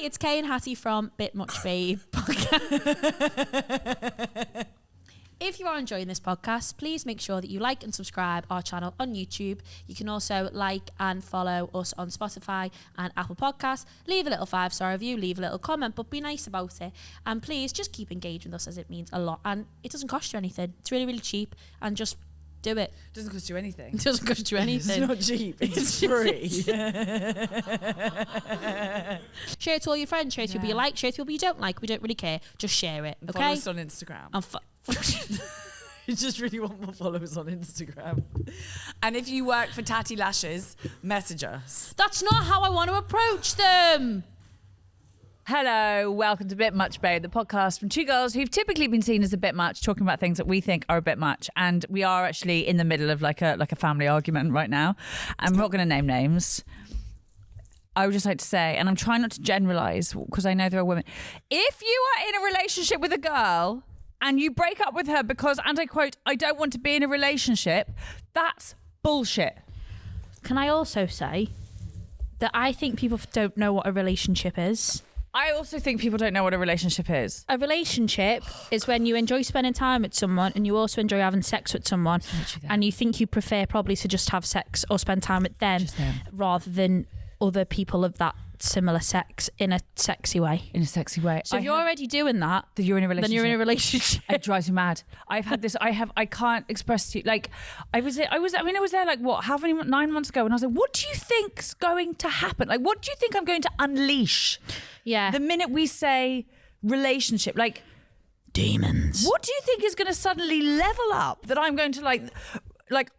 it's Kay and Hattie from Bit Much Babe. If you are enjoying this podcast, please make sure that you like and subscribe our channel on YouTube. You can also like and follow us on Spotify and Apple Podcasts. Leave a little 5-star review, leave a little comment, but be nice about it. And please just keep engaging with us, as it means a lot. And it doesn't cost you anything. It's really, really cheap. And just do it. It doesn't cost you anything. It doesn't cost you anything. It's not cheap. It's free. Share it to all your friends. Share it to people you like. Share it to people you don't like. We don't really care. Just share it. Okay? Follow us on Instagram. You just really want more followers on Instagram. And if you work for Tatty Lashes, message us. That's not how I want to approach them. Hello, welcome to Bit Much Babe, the podcast from two girls who've typically been seen as a bit much, talking about things that we think are a bit much. And we are actually in the middle of like a family argument right now. And we're not going to name names. I would just like to say, and I'm trying not to generalise because I know there are women. If you are in a relationship with a girl and you break up with her because, and I quote, I don't want to be in a relationship, that's bullshit. Can I also say that I think people don't know what a relationship is? I also think people don't know what a relationship is. A relationship is when you enjoy spending time with someone and you also enjoy having sex with someone, and you think you prefer probably to just have sex or spend time with them rather than other people of that similar sex in a sexy way. In a sexy way. So if you're already doing that, then you're in a relationship. Then you're in a relationship. It drives me mad. I've had this. I can't express to you. Like, I was there like what? How many 9 months ago? And I was like, what do you think's going to happen? Like, what do you think I'm going to unleash? Yeah. The minute we say relationship, like demons. What do you think is going to suddenly level up? That I'm going to like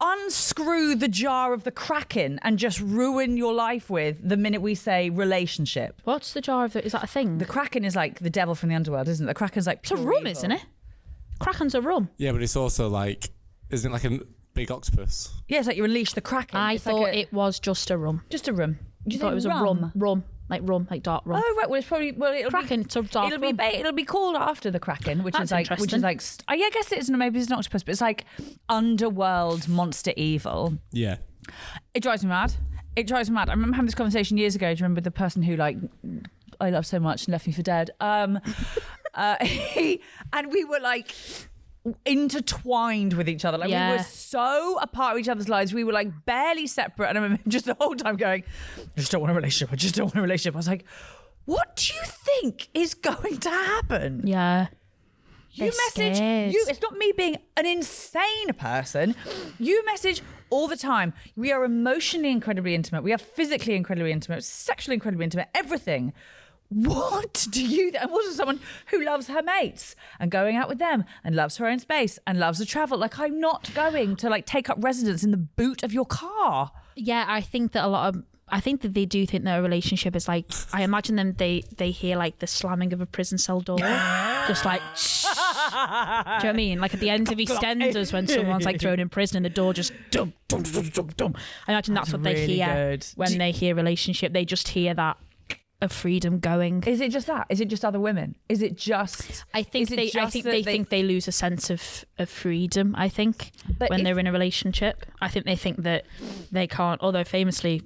unscrew the jar of the Kraken and just ruin your life with the minute we say relationship? What's the jar of it? Is that a thing? The Kraken is like the devil from the underworld, isn't it? The Kraken's like it's a rum, isn't it? Kraken's a rum. Yeah, but it's also like, isn't it like a big octopus? Yeah, it's like you unleash the Kraken. I thought it was just a rum. Just a rum. You thought it was rum? a rum, like dark rum. Oh right, well it's probably it'll Kraken. Be, it's a dark it'll rum. be it'll be called after the Kraken, which That's is like I guess it isn't. Maybe it's an octopus, but it's like underworld monster evil. Yeah, it drives me mad. It drives me mad. I remember having this conversation years ago. Do you remember the person who like I love so much and left me for dead? And we were like intertwined with each other, like we were so a part of each other's lives. We were like barely separate, and I remember just the whole time going, I just don't want a relationship. I just don't want a relationship. I was like, what do you think is going to happen? Yeah. You message you. It's not me being an insane person. You message all the time. We are emotionally incredibly intimate. We are physically incredibly intimate. Sexually incredibly intimate. Everything. What do you? And also someone who loves her mates and going out with them and loves her own space and loves to travel. Like I'm not going to like take up residence in the boot of your car. Yeah, I think that they do think that a relationship is like, I imagine them, they hear like the slamming of a prison cell door. Just like, shh. Do you know what I mean? Like at the end of EastEnders when someone's like thrown in prison and the door just dum, dum, dum, dum, dum. I imagine that's what they really hear good. when they hear relationship. They just hear that of freedom going. Is it just that? Is it just other women? Is it just? I think they think they lose a sense of freedom. I think when they're in a relationship, I think they think that they can't. Although famously,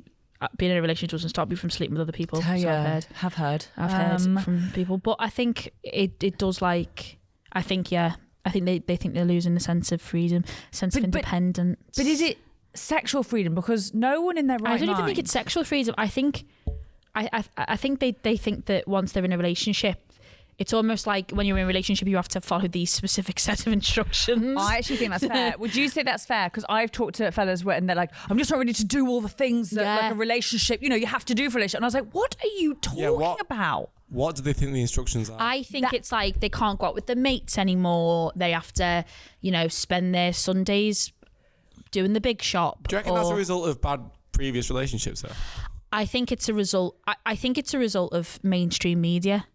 being in a relationship doesn't stop you from sleeping with other people. Oh, yeah, I've heard from people, but I think it does. Like I think they think they're losing a sense of freedom, sense of independence. But is it sexual freedom? Because no one in their right mind. I don't even think it's sexual freedom. I think they think that once they're in a relationship, it's almost like when you're in a relationship, you have to follow these specific set of instructions. I actually think that's fair. Would you say that's fair? Because I've talked to fellas and they're like, I'm just not ready to do all the things that like a relationship, you have to do for a relationship. And I was like, what are you talking about? What do they think the instructions are? I think it's like they can't go out with their mates anymore. They have to, spend their Sundays doing the big shop. Do you reckon that's a result of bad previous relationships though? I think it's a result. I think it's a result of mainstream media.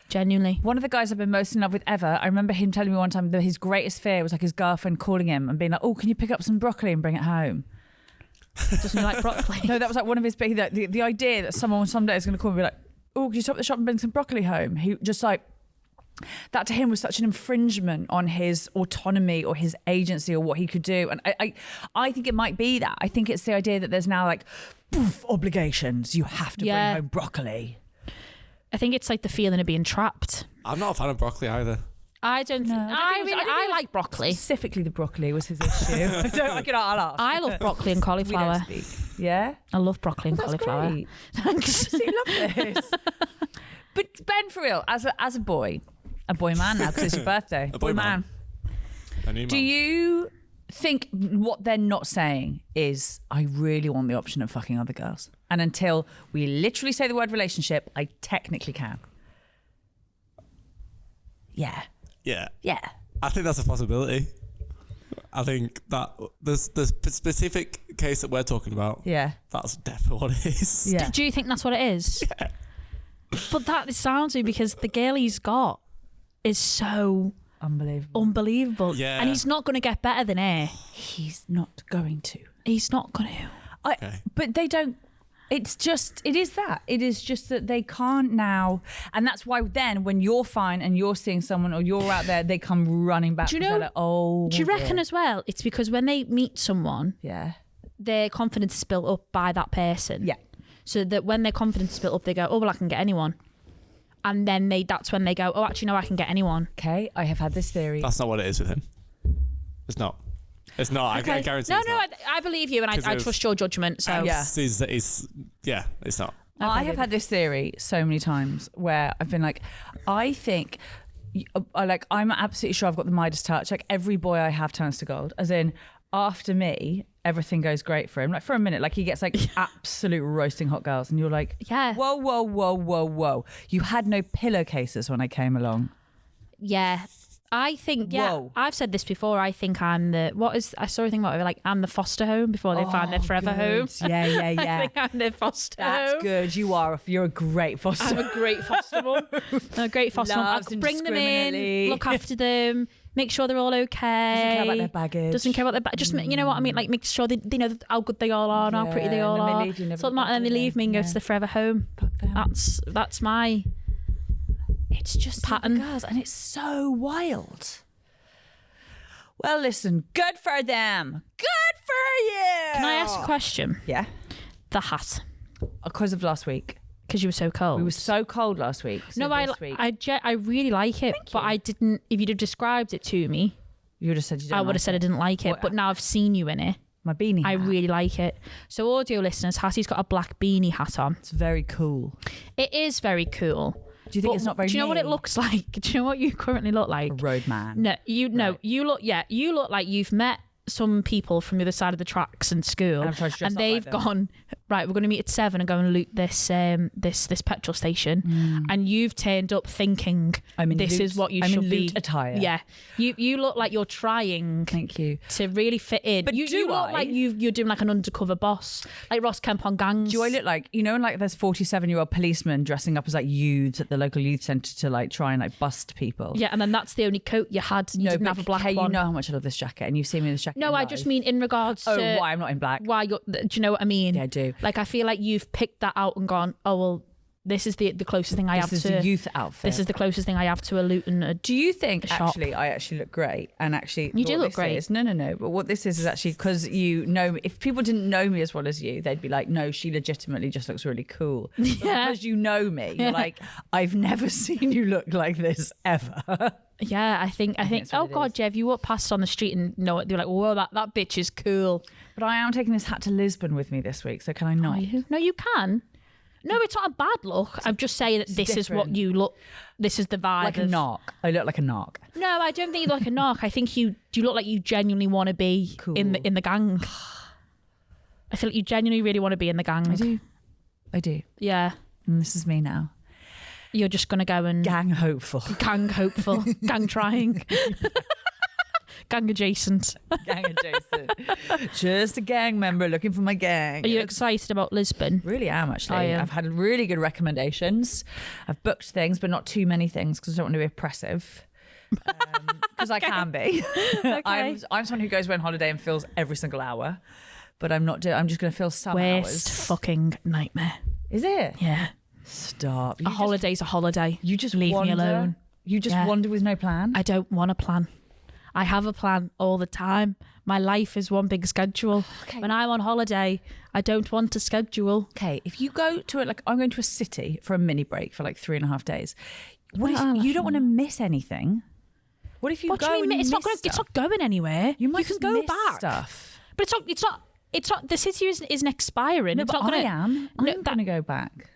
Genuinely. One of the guys I've been most in love with ever, I remember him telling me one time that his greatest fear was like his girlfriend calling him and being like, oh, can you pick up some broccoli and bring it home? Doesn't he like broccoli? No, that was like one of his big, the idea that someone someday is going to call me and be like, oh, can you stop at the shop and bring some broccoli home? He just like, that to him was such an infringement on his autonomy or his agency or what he could do. And I think it might be that. I think it's the idea that there's now like, obligations. You have to bring home broccoli. I think it's like the feeling of being trapped. I'm not a fan of broccoli either. I don't. No, I like broccoli. Specifically, the broccoli was his issue. I'll ask. I love broccoli and We cauliflower. don't speak. Yeah? I love broccoli and That's cauliflower. great. Thanks. So you love this. But Ben, for real, as a boy man now, because it's your birthday. A boy man. A new Do man. you think what they're not saying is, I really want the option of fucking other girls? And until we literally say the word relationship, I technically can. Yeah. Yeah. Yeah. I think that's a possibility. I think that the specific case that we're talking about, Yeah. that's definitely what it is. Yeah. Do you think that's what it is? Yeah. But that sounds weird because the girl he's got is so unbelievable. Yeah. And he's not going to get better than her. He's not going to. He's not going to. Okay. But they don't. It is just that they can't now. And that's why then when you're fine and you're seeing someone or you're out there, they come running back. Do you 'cause know- they're like, oh, Do you reckon dear. as well, it's because when they meet someone, Yeah. their confidence is built up by that person. Yeah. So that when their confidence is built up, they go, oh, well, I can get anyone. And then that's when they go, oh, actually, no, I can get anyone. Okay, I have had this theory. That's not what it is with him. It's not. It's not. Okay. I guarantee No, it's no, not. I believe you and I 'Cause of- trust your judgment. So Yeah. It's not. I have had this theory so many times where I've been like, I think, I'm absolutely sure I've got the Midas touch. Like every boy I have turns to gold. As in, after me, everything goes great for him. Like for a minute, like he gets like absolute roasting hot girls, and you're like, Yeah. whoa, whoa, whoa, whoa, whoa. You had no pillowcases when I came along. yeah. I think, yeah, Whoa. I've said this before. I think I'm I saw a thing about it, like I'm the foster home before they find their forever home. Yeah, yeah, I yeah. think I'm their foster That's home. good. You're a great foster. I'm a great foster mum. I'm a great foster mum. Loves I'll bring them in, indiscriminately. look after them, make sure they're all okay. Doesn't care about their baggage. Doesn't care about their baggage. Just, you know what I mean? Like, make sure they know how good they all are and how pretty they Yeah, all and then they are. leave you, never So look back, then they do they? leave me and go Yeah. to the forever home. Fuck them. That's my It's just pattern. the girls, and it's so wild. Well, listen, good for them. Good for you. Can I ask a question? Yeah. The hat. Because of last week. Because you were so cold. We were so cold last week. So no, this week, I really like it, but I didn't. If you'd have described it to me, you would have said you don't I would have said I didn't like it. What- But now I've seen you in it. My beanie I hat. really like it. So, audio listeners, Hattie's got a black beanie hat on. It's very cool. It is very cool. Do you think But it's not very do you know what it me? looks like? Do you know what you currently look like? A road man. No, you Right. you look like you've met some people from the other side of the tracks in school, And I've tried to dress and up like they've them. gone, right, we're going to meet at 7 and go and loot this this petrol station, and you've turned up thinking I'm in this loot- is what you I'm should in be. loot attire. Yeah, you look like you're trying Thank you. to really fit in. But you do look I? like you're doing like an undercover boss, like Ross Kemp on Gangs. Do I look like, you know, like there's 47-year-old policemen dressing up as like youths at the local youth centre to like try and like bust people? Yeah, and then that's the only coat you had. And you didn't have a black hey, one. you know how much I love this jacket, and you've seen me in this jacket. No, in I live. just mean in regards Oh, to why I'm not in black. why you're. Do you know what I mean? Yeah, I do. Like, I feel like you've picked that out and gone, oh well, this is the closest thing I have This is to a youth outfit. This is the closest thing I have to a loot and a. Do you think shop. actually I actually look great? And actually, You do what look this great. Is, no. But what this is actually because you know me. If people didn't know me as well as you, they'd be like, no, she legitimately just looks really cool. But Yeah. because you know me, you're like, I've never seen you look like this ever. Yeah, I think. that's what Oh it God, is. Jeff, you walk past on the street and know it. They're like, whoa, that bitch is cool. But I am taking this hat to Lisbon with me this week, so can I not? Are you? No, you can. No, it's not a bad look. I'm just saying that this is what different. you look. This is the vibe. Like a of- knock. I look like a knock. No, I don't think you look like a knock. I think you look like you genuinely want to be Cool. in the gang. I feel like you genuinely really want to be in the gang. I do. Yeah. And this is me now. You're just gonna go and Gang hopeful. gang hopeful, gang trying, gang adjacent. Gang adjacent. Just a gang member looking for my gang. Are you excited about Lisbon? Really am actually. I am. I've had really good recommendations. I've booked things, but not too many things because I don't want to be oppressive. Because I can be. I'm someone who goes away on holiday and fills every single hour, but I'm not. I'm just going to fill some Worst hours. fucking nightmare. Is it? Yeah, Stop. a holiday's a holiday. You just leave wander, me alone. You just Yeah. wander with no plan. I don't want a plan. I have a plan all the time. My life is one big schedule. Okay. When I'm on holiday, I don't want to schedule. Okay, if you go to it, like I'm going to a city for a mini break for like 3.5 days. What if you don't want to miss anything? What if you What go do you mean? and It's miss it's not going anywhere. You might can just go miss back. stuff. But it's not. The city isn't expiring. No, it's but not gonna, I am. No, I'm going to go back.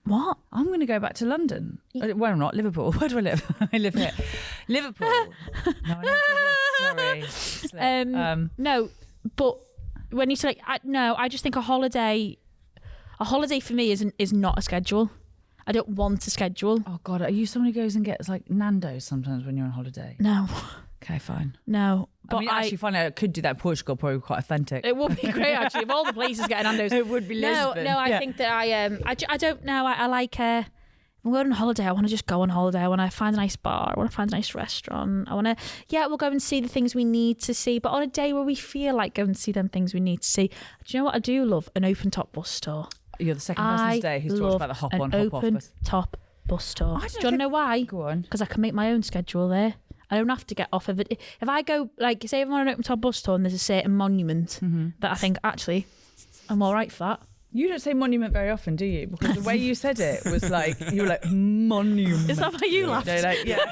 What? I'm going to go back to London. Well, I'm not. Liverpool. Where do I live? I live here. Liverpool. No, I know. Sorry. No, but when you say I just think a holiday for me is not a schedule. I don't want a schedule. Oh God, are you someone who goes and gets like Nando's sometimes when you're on holiday? No, Okay, fine. no. But I mean, actually, fine. I could do that in Portugal. Probably quite authentic. it would be great actually. Of all the places getting Nando's, It would be Lisbon. No, I think that I don't know. I like. If I'm going on holiday, I want to just go on holiday. I want to find a nice bar. I want to find a nice restaurant. I want to, we'll go and see the things we need to see. But on a day where we feel like going to see them things we need to see, do you know what I do love? An open top bus store. You're the second person today who's talked about the hop on, hop off. Open top bus store. Do you want to know why? Go on. Because I can make my own schedule there. I don't have to get off of it. If I go, like, say, if I'm on an open top bus store and there's a certain monument that I think, actually, I'm all right for that. You don't say monument very often, do you? Because the way you said it was like, you were like, monument. Is that why you laughed? No, like, yeah.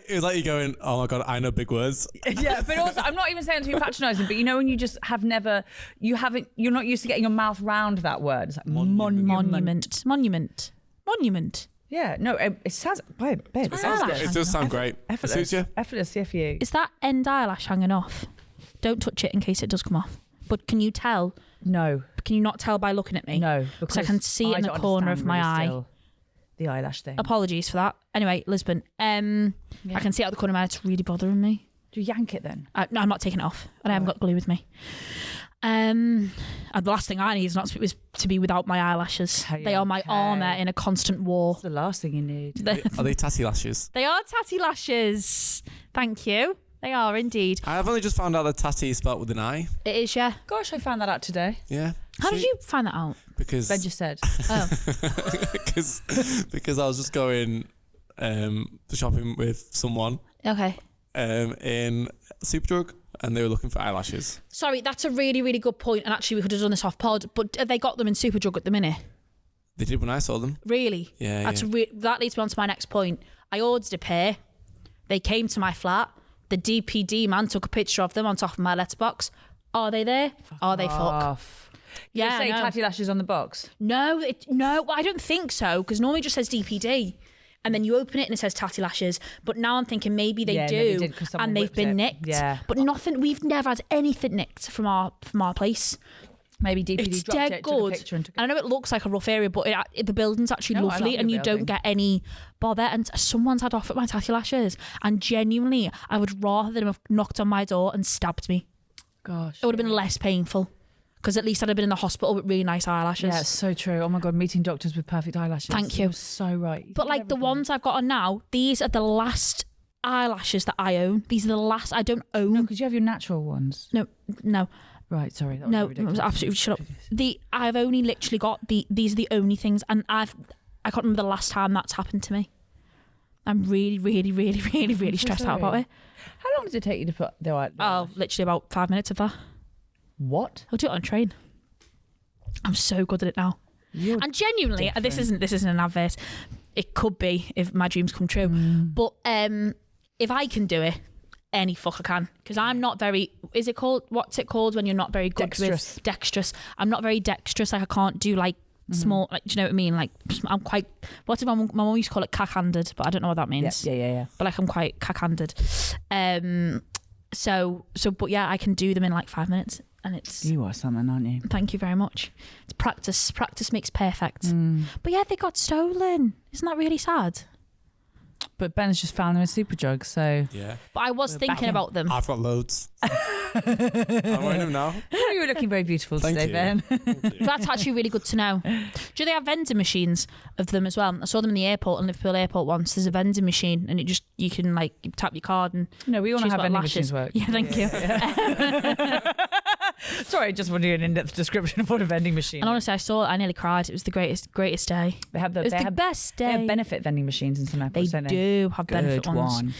It was like you going, oh my God, I know big words. Yeah, but also, I'm not even saying to be patronising, but you know when you just have never, you're not used to getting your mouth round that word. It's like Monument. Yeah, no, it sounds, babe, it sounds good. It does sound great. It suits you. Effortless, yeah, for you. Is that end eyelash hanging off? Don't touch it in case it does come off. But can you tell? No. Can you not tell by looking at me? No, because I can see it in the corner of my eye. Still, the eyelash thing. Apologies for that. Anyway, Lisbon. I can see it out the corner of my eye. It's really bothering me. Do you yank it then? No, I'm not taking it off, and I haven't got glue with me. And the last thing I need is to be without my eyelashes. Okay. They are my armour in a constant war. That's the last thing you need. Are they tatty lashes? They are tatty lashes. Thank you. They are indeed. I have only just found out that tatty is spelled with an I. It is, yeah. Gosh, I found that out today. Yeah. How did you find that out? Because Ben just said. Oh, because I was just going shopping with someone okay. in Superdrug, and they were looking for eyelashes. Sorry, that's a really, really good point. And actually, we could have done this off pod, but have they got them in Superdrug at the minute? They did when I saw them. Really? Yeah. That's that leads me on to my next point. I ordered a pair. They came to my flat. The DPD man took a picture of them on top of my letterbox. Are they there? Are they fuck? Off. Yeah, Say I know. tatty lashes on the box. No, well, I don't think so, because normally it just says DPD. And then you open it and it says tatty lashes. But now I'm thinking maybe they do, and they've been nicked. Yeah. But nothing. We've never had anything nicked from our place. Maybe DPD It's dropped dead it, good. took a picture and took it. I know it looks like a rough area, but the building's actually No, I lovely, like and the you don't building. get any bother. And someone's had off at my tatty lashes, and genuinely, I would rather them have knocked on my door and stabbed me. Gosh. It would have been less painful, because at least I'd have been in the hospital with really nice eyelashes. Yeah, it's so true. Oh my God, meeting doctors with perfect eyelashes. Thank you. You're so right. But like the ones I've got on now, these are the last eyelashes that I own. These are the last. I don't own. No, because you have your natural ones. No. Right, sorry. That was No, ridiculous. it was absolutely shut up. I've only literally got these are the only things, and I can't remember the last time that's happened to me. I'm really, really, really, really, really so stressed out sorry. about it. How long does it take you to put the eye? Oh, literally about 5 minutes of that. What? I'll do it on a train. I'm so good at it now. You're And genuinely, this different. isn't an advert. It could be if my dreams come true. But if I can do it, any fucker can, because I'm not very, what's it called when you're not very good Dexterous. with dexterous. I'm not very dexterous. Like I can't do like small, like, do you know what I mean? Like I'm quite, what's it, my mum used to call it cack-handed, but I don't know what that means. Yeah. But like I'm quite cack-handed. So but yeah, I can do them in like 5 minutes, and it's, You are something, aren't you? thank you very much. It's practice makes perfect. But yeah, they got stolen. Isn't that really sad? But Ben's just found them in Superdrug, so... Yeah. But I was We're thinking back in. about them. I've got loads. I'm wearing them now. You were looking very beautiful Thank today, you. Ben. That's actually really good to know. Do they have vending machines of them as well? I saw them in the airport, in Liverpool airport once. There's a vending machine, and you can like tap your card and No, we want to choose have what vending lashes. machines work. Yeah, thank you. Sorry, I just wanted to do an in-depth description of what a vending machine. And honestly, I nearly cried. It was the greatest day. It was the best day. They have benefit vending machines in some airports, don't they? do have benefit Good ones. one.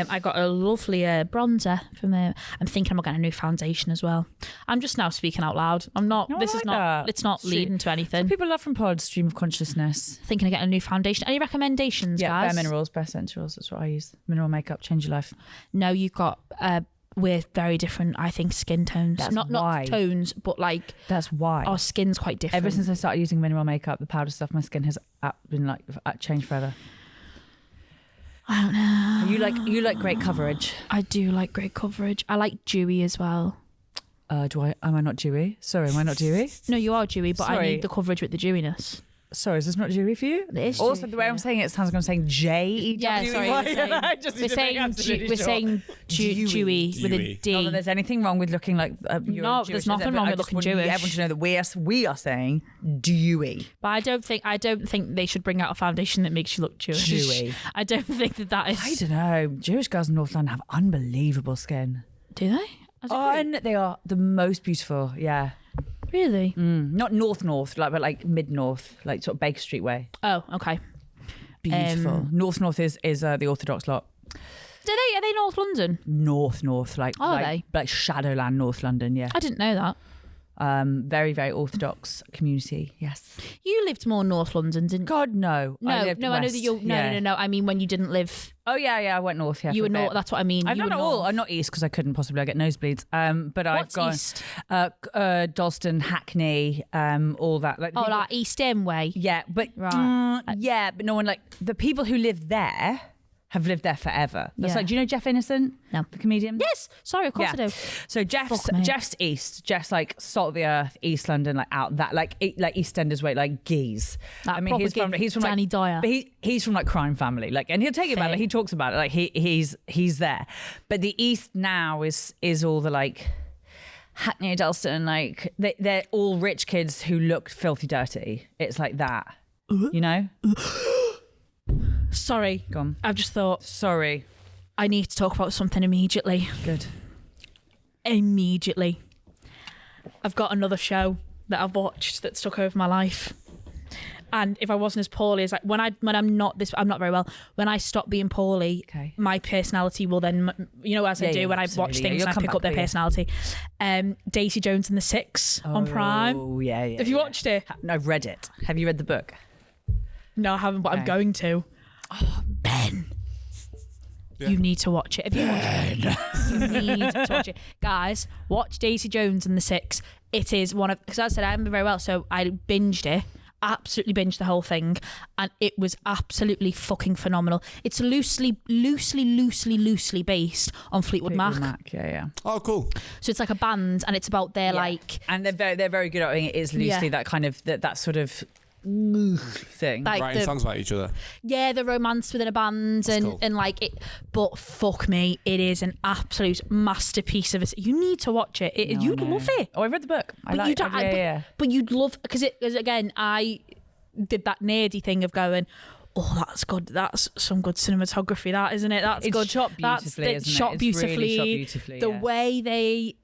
I got a lovely bronzer from there. I'm thinking I'm getting a new foundation as well. I'm just now speaking out loud. I'm not. No, I this like is not. that. It's not leading to anything. People love from Pod, stream of consciousness. Thinking of getting a new foundation. Any recommendations, Yeah, guys? Bare Minerals, Bare Essentials. That's what I use. Mineral makeup, change your life. No, you've got. We're very different, I think, skin tones. That's not why. tones, but like That's why. our skin's quite different. Ever since I started using mineral makeup, the powder stuff, my skin has been like changed forever. I don't know. You like great coverage. I do like great coverage. I like dewy as well. Am I not dewy? Sorry, am I not dewy? No, you are dewy, but I Sorry. need the coverage with the dewiness. Sorry, is this not dewy for you? It is Also, dewy the way for I'm you. saying it sounds like I'm saying J-E-W-E. Yeah, sorry. We're saying dewy with a D. Not that there's anything wrong with looking like you're No, Jewish, there's is nothing there? But wrong I with just looking want Jewish. Everyone to know that we are saying dewy. But I don't think they should bring out a foundation that makes you look Jewish. Dewy. I don't think that is. I don't know. Jewish girls in North London have unbelievable skin. Do they? And they are the most beautiful. Yeah. Really? Not north, but like mid north, like sort of Baker Street way. Oh, okay. Beautiful. North is the Orthodox lot. Are they North London? North, like Are like Shadowland, North London. Yeah. I didn't know that. Very, very Orthodox community. Yes. You lived more North London, didn't you? God, no. No, I lived I know that west. you're. No. I mean, when you didn't live, Oh yeah. I went north. Yeah. you for were a bit. North. That's what I mean. I've you done were it all. north. I'm not east because I couldn't possibly. I get nosebleeds. But What's I've gone east? Dalston, Hackney, all that. Like Oh, people- like East End way. yeah, but Right. but no one like the people who live there have lived there forever. That's Yeah. like, do you know Jeff Innocent? No. The comedian. Yes. Sorry, of course I do. So Fuck me. Jeff's east. Jeff's like salt of the earth, East London, like out that like EastEnders way, like geese. Like I mean, proper he's from Danny like, Dyer. but he's from like crime family, like, and he'll tell you about Fair. it. He talks about it, like he's there. But the East now is all the like Hackney, Dalston, like they're all rich kids who look filthy dirty. It's like that, you know. Sorry. Go on. I've just thought Sorry. I need to talk about something immediately. Good. Immediately. I've got another show that I've watched that's took over my life. And if I wasn't as poorly as when I'm not very well. When I stop being poorly, Okay. my personality will then, as I do when I watch absolutely. things You'll and I come pick back up their for you. personality. Daisy Jones and the Six on Prime. Oh yeah. Have you watched it? No, I've read it. Have you read the book? No, I haven't, but I'm Okay. going to. Oh, Ben. Yeah. You need to watch it. If you watch it, you need to watch it. Guys, watch Daisy Jones and the Six. It is one of, because as I said, I remember very well, so I binged it. Absolutely binged the whole thing, and it was absolutely fucking phenomenal. It's loosely based on Fleetwood Mac. Yeah. Oh, cool. So it's like a band, and it's about their like And they're very good at doing it. Is loosely Yeah. that kind of that sort of thing. like Writing the songs about each other. the romance within a band cool. and like it. But fuck me, it is an absolute masterpiece of it. You need to watch it. You'd love it. Oh, I read the book. I But like you don't. yeah. But you'd love because again, I did that nerdy thing of going, oh, that's good. That's some good cinematography. That isn't it? That's It's good. shot That's beautifully, isn't it? shot It's beautifully. really shot beautifully, The yeah. way they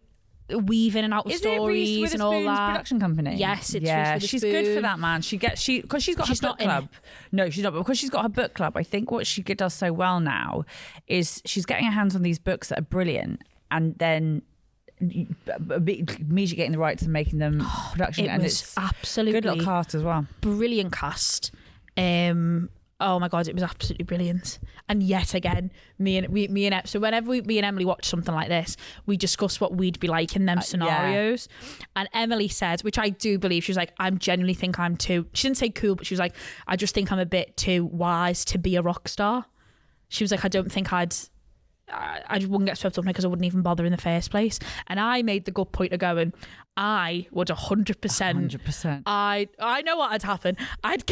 weave in and out of Is it Reese stories and all Witherspoon's that. production company? Yes, it's yeah. Reese She's good for Witherspoon. that, man. Because she's got She's her not book in it. club. No, she's not. But because she's got her book club, I think what she does so well now is she's getting her hands on these books that are brilliant, and then immediately getting the rights and making them production. It and was it's absolutely good little cast as well. brilliant cast. Oh my god, it was absolutely brilliant. And yet again, me and so whenever me and Emily watch something like this, we discuss what we'd be like in them scenarios. And Emily said, which I do believe, she was like, I genuinely think I'm too. She didn't say cool, but she was like, I just think I'm a bit too wise to be a rock star. She was like, I don't think I wouldn't get swept up in it because I wouldn't even bother in the first place. And I made the good point of going, I would 100%. 100%. I know what would happen. I'd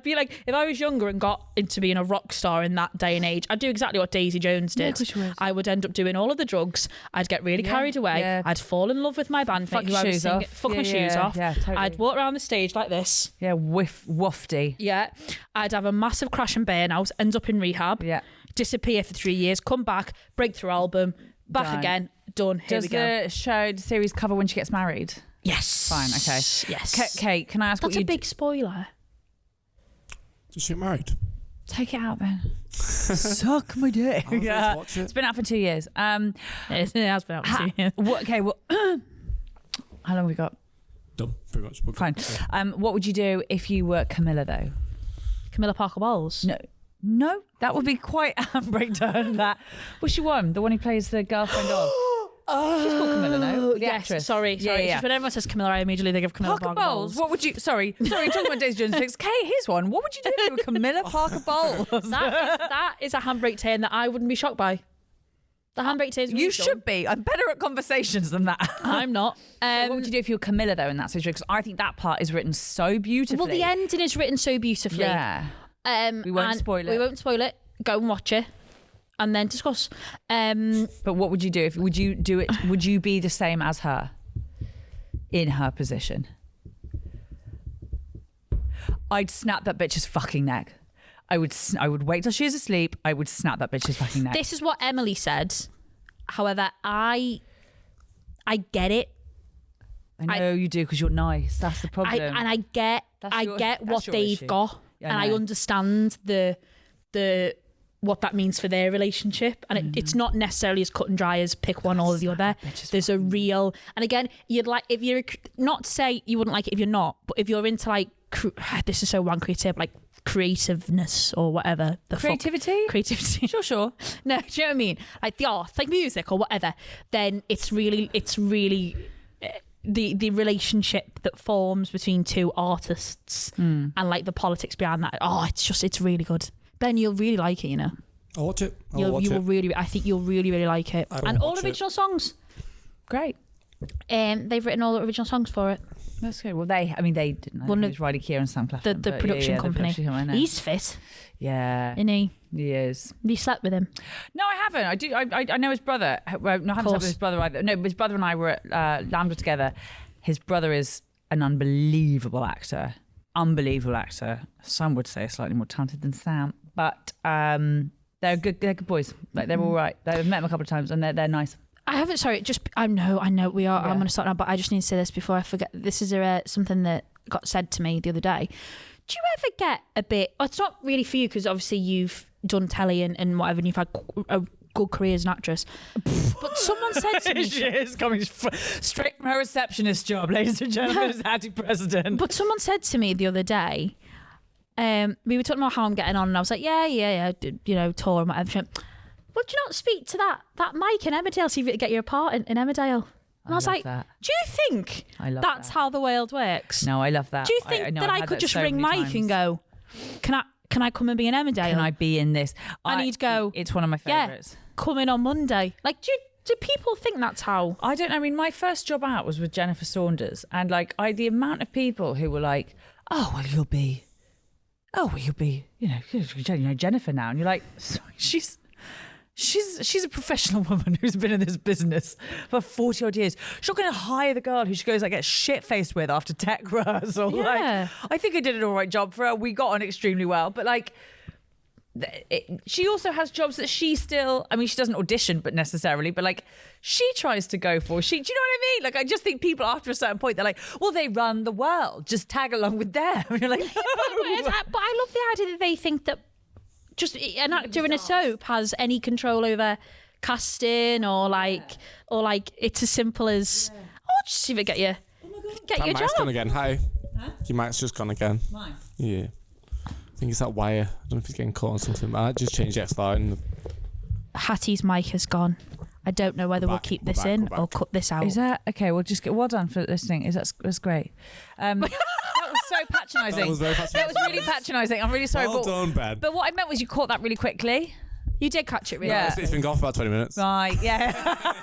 be like, if I was younger and got into being a rock star in that day and age, I'd do exactly what Daisy Jones did. Yeah, of course you would. I would end up doing all of the drugs. I'd get really carried away. Yeah. I'd fall in love with my bandmate. Fuck who your I was shoes singing- off. Fuck my Yeah, shoes yeah, off. yeah, totally. I'd walk around the stage like this. Yeah, wafty. Yeah. I'd have a massive crash and burn out, end up in rehab. Yeah. Disappear for 3 years, come back, breakthrough album, back Done. again, Done. Here we go. Does the series cover when she gets married? Yes. Fine, okay. Yes. Kate, can I ask That's what a big spoiler. Does she get married? Take it out then. Suck my dick. Yeah. Watch it. It's been out for 2 years. It has been out for 2 years. Okay, well, how long have we got? Done, pretty much. Fine. What would you do if you were Camilla, though? Camilla Parker Bowles. No, that would be quite a handbrake turn. That. What's she one? The one who plays the girlfriend of. She's called Camilla, no? The yes, actress. sorry. Yeah. Just when everyone says Camilla, I immediately think of Camilla Parker Parker Bowles. What would you? Sorry, talking about Daisy Jones Fix. Kate, here's one. What would you do if you were Camilla Parker Bowles? That is a handbrake turn that I wouldn't be shocked by. The handbrake turn. You should be. I'm better at conversations than that. I'm not. What would you do if you were Camilla, though, in that situation? Because I think that part is written so beautifully. Well, the ending is written so beautifully. Yeah. We won't spoil it. We won't spoil it. Go and watch it, and then discuss. But what would you do? Would you do it? Would you be the same as her in her position? I'd snap that bitch's fucking neck. I would wait till she was asleep. I would snap that bitch's fucking neck. This is what Emily said. However, I get it. I know you do because you're nice. That's the problem. I get what they've issue. got, Yeah, and I I know. understand the what that means for their relationship, and it's not necessarily as cut and dry as pick one or the other. There's a real, and again, you'd like, if you're not to say you wouldn't like it if you're not, but if you're into like this is so one creative, like creativeness or whatever the Creativity? Creativity. Sure. No, do you know what I mean? Like the art, like music or whatever. Then it's really the relationship that forms between two artists and like the politics behind that. Oh, it's really good. Ben, you'll really like it, you know. I'll watch it. You will really. I think you'll really, really like it. And all original songs. Great. They've written all the original songs for it. That's good. Well, they didn't. Well, It was Riley Keough and Sam Claflin. The production company. I know. He's fit, Yeah. isn't he? He is. Have you slept with him? No, I haven't. I do. I know his brother. Well, no, I haven't slept with his brother either. No, his brother and I were at Lambda together. His brother is an unbelievable actor. Some would say slightly more talented than Sam, but they're good boys. Like they're all right. I've met them a couple of times and they're nice. I haven't. Sorry, I know we are. Yeah. I'm going to start now, but I just need to say this before I forget. This is something that got said to me the other day. Do you ever get a bit? Well, it's not really for you because obviously you've done telly and whatever, and you've had a good career as an actress. But someone said to me, She is coming straight from her receptionist job, ladies and gentlemen. It's Hatty Preston. But someone said to me the other day, we were talking about how I'm getting on, and I was like, yeah, you know, tour and whatever. She went, well, do you not speak to that Mike in Emmerdale, see if you get your part in Emmerdale? And I was like, that. do you think that's how the world works? No, I love that. Do you think that I could just ring Mike and go, can I come and be in Emmerdale? Can I be in this? I need to go. It's one of my favourites. Yeah, come in on Monday. Like, do people think that's how? I don't know. I mean, my first job out was with Jennifer Saunders, and like, the amount of people who were like, "Oh, well, you'll be, you know, Jennifer now," and you're like, sorry, she's a professional woman who's been in this business for 40 odd years. She's not going to hire the girl who she goes like gets shit faced with after tech rehearsal. Yeah. Like, I think I did an all right job for her. We got on extremely well, but like. She also has jobs that she still, I mean, she doesn't audition, but necessarily, but like she tries to go for. Do you know what I mean? Like, I just think people after a certain point, they're like, well, they run the world, just tag along with them. And you're like, no. But I love the idea that they think that just an actor in a soap has any control over casting or like it's as simple as just see if it get your That mic's job. gone again. Hi. Your mic's just gone again. Mine. Yeah. I think it's that wire. I don't know if it's getting caught on something. I just changed the XLR and Hatty's mic has gone. I don't know whether we'll keep this in or cut this out. Is that okay? We'll just get well done for listening. That's great. That was so patronising. That was very patronising. That was really patronising. I'm really sorry. Well done, Ben. But what I meant was you caught that really quickly. You did catch it, really. Yeah. It's been gone for about 20 minutes. Right, yeah.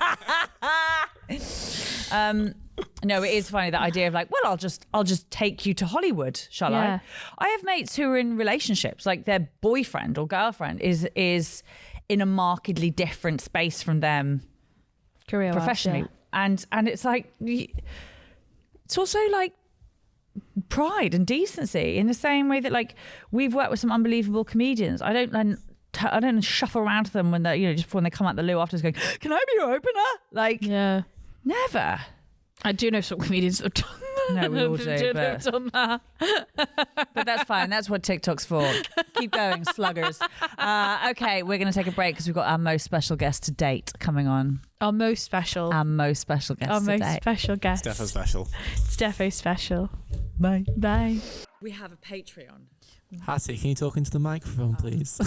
No, it is funny, that idea of like, well, I'll just take you to Hollywood, shall Yeah. I have mates who are in relationships, like their boyfriend or girlfriend is in a markedly different space from them Career-wise, professionally. yeah. And it's like, it's also like pride and decency in the same way that like we've worked with some unbelievable comedians. I don't I don't shuffle around to them when they, just when they come out the loo afterwards going, can I be your opener? Like, Yeah. never. I do know some comedians that have done that. No, we all do, Have done that. But that's fine. That's what TikTok's for. Keep going, sluggers. Okay, we're going to take a break because we've got our most special guest to date coming on. Our most special. Our most special guest Our to most date. special guest. Defo special. It's defo special. Bye. Bye. We have a Patreon. Hattie, can you talk into the microphone, please?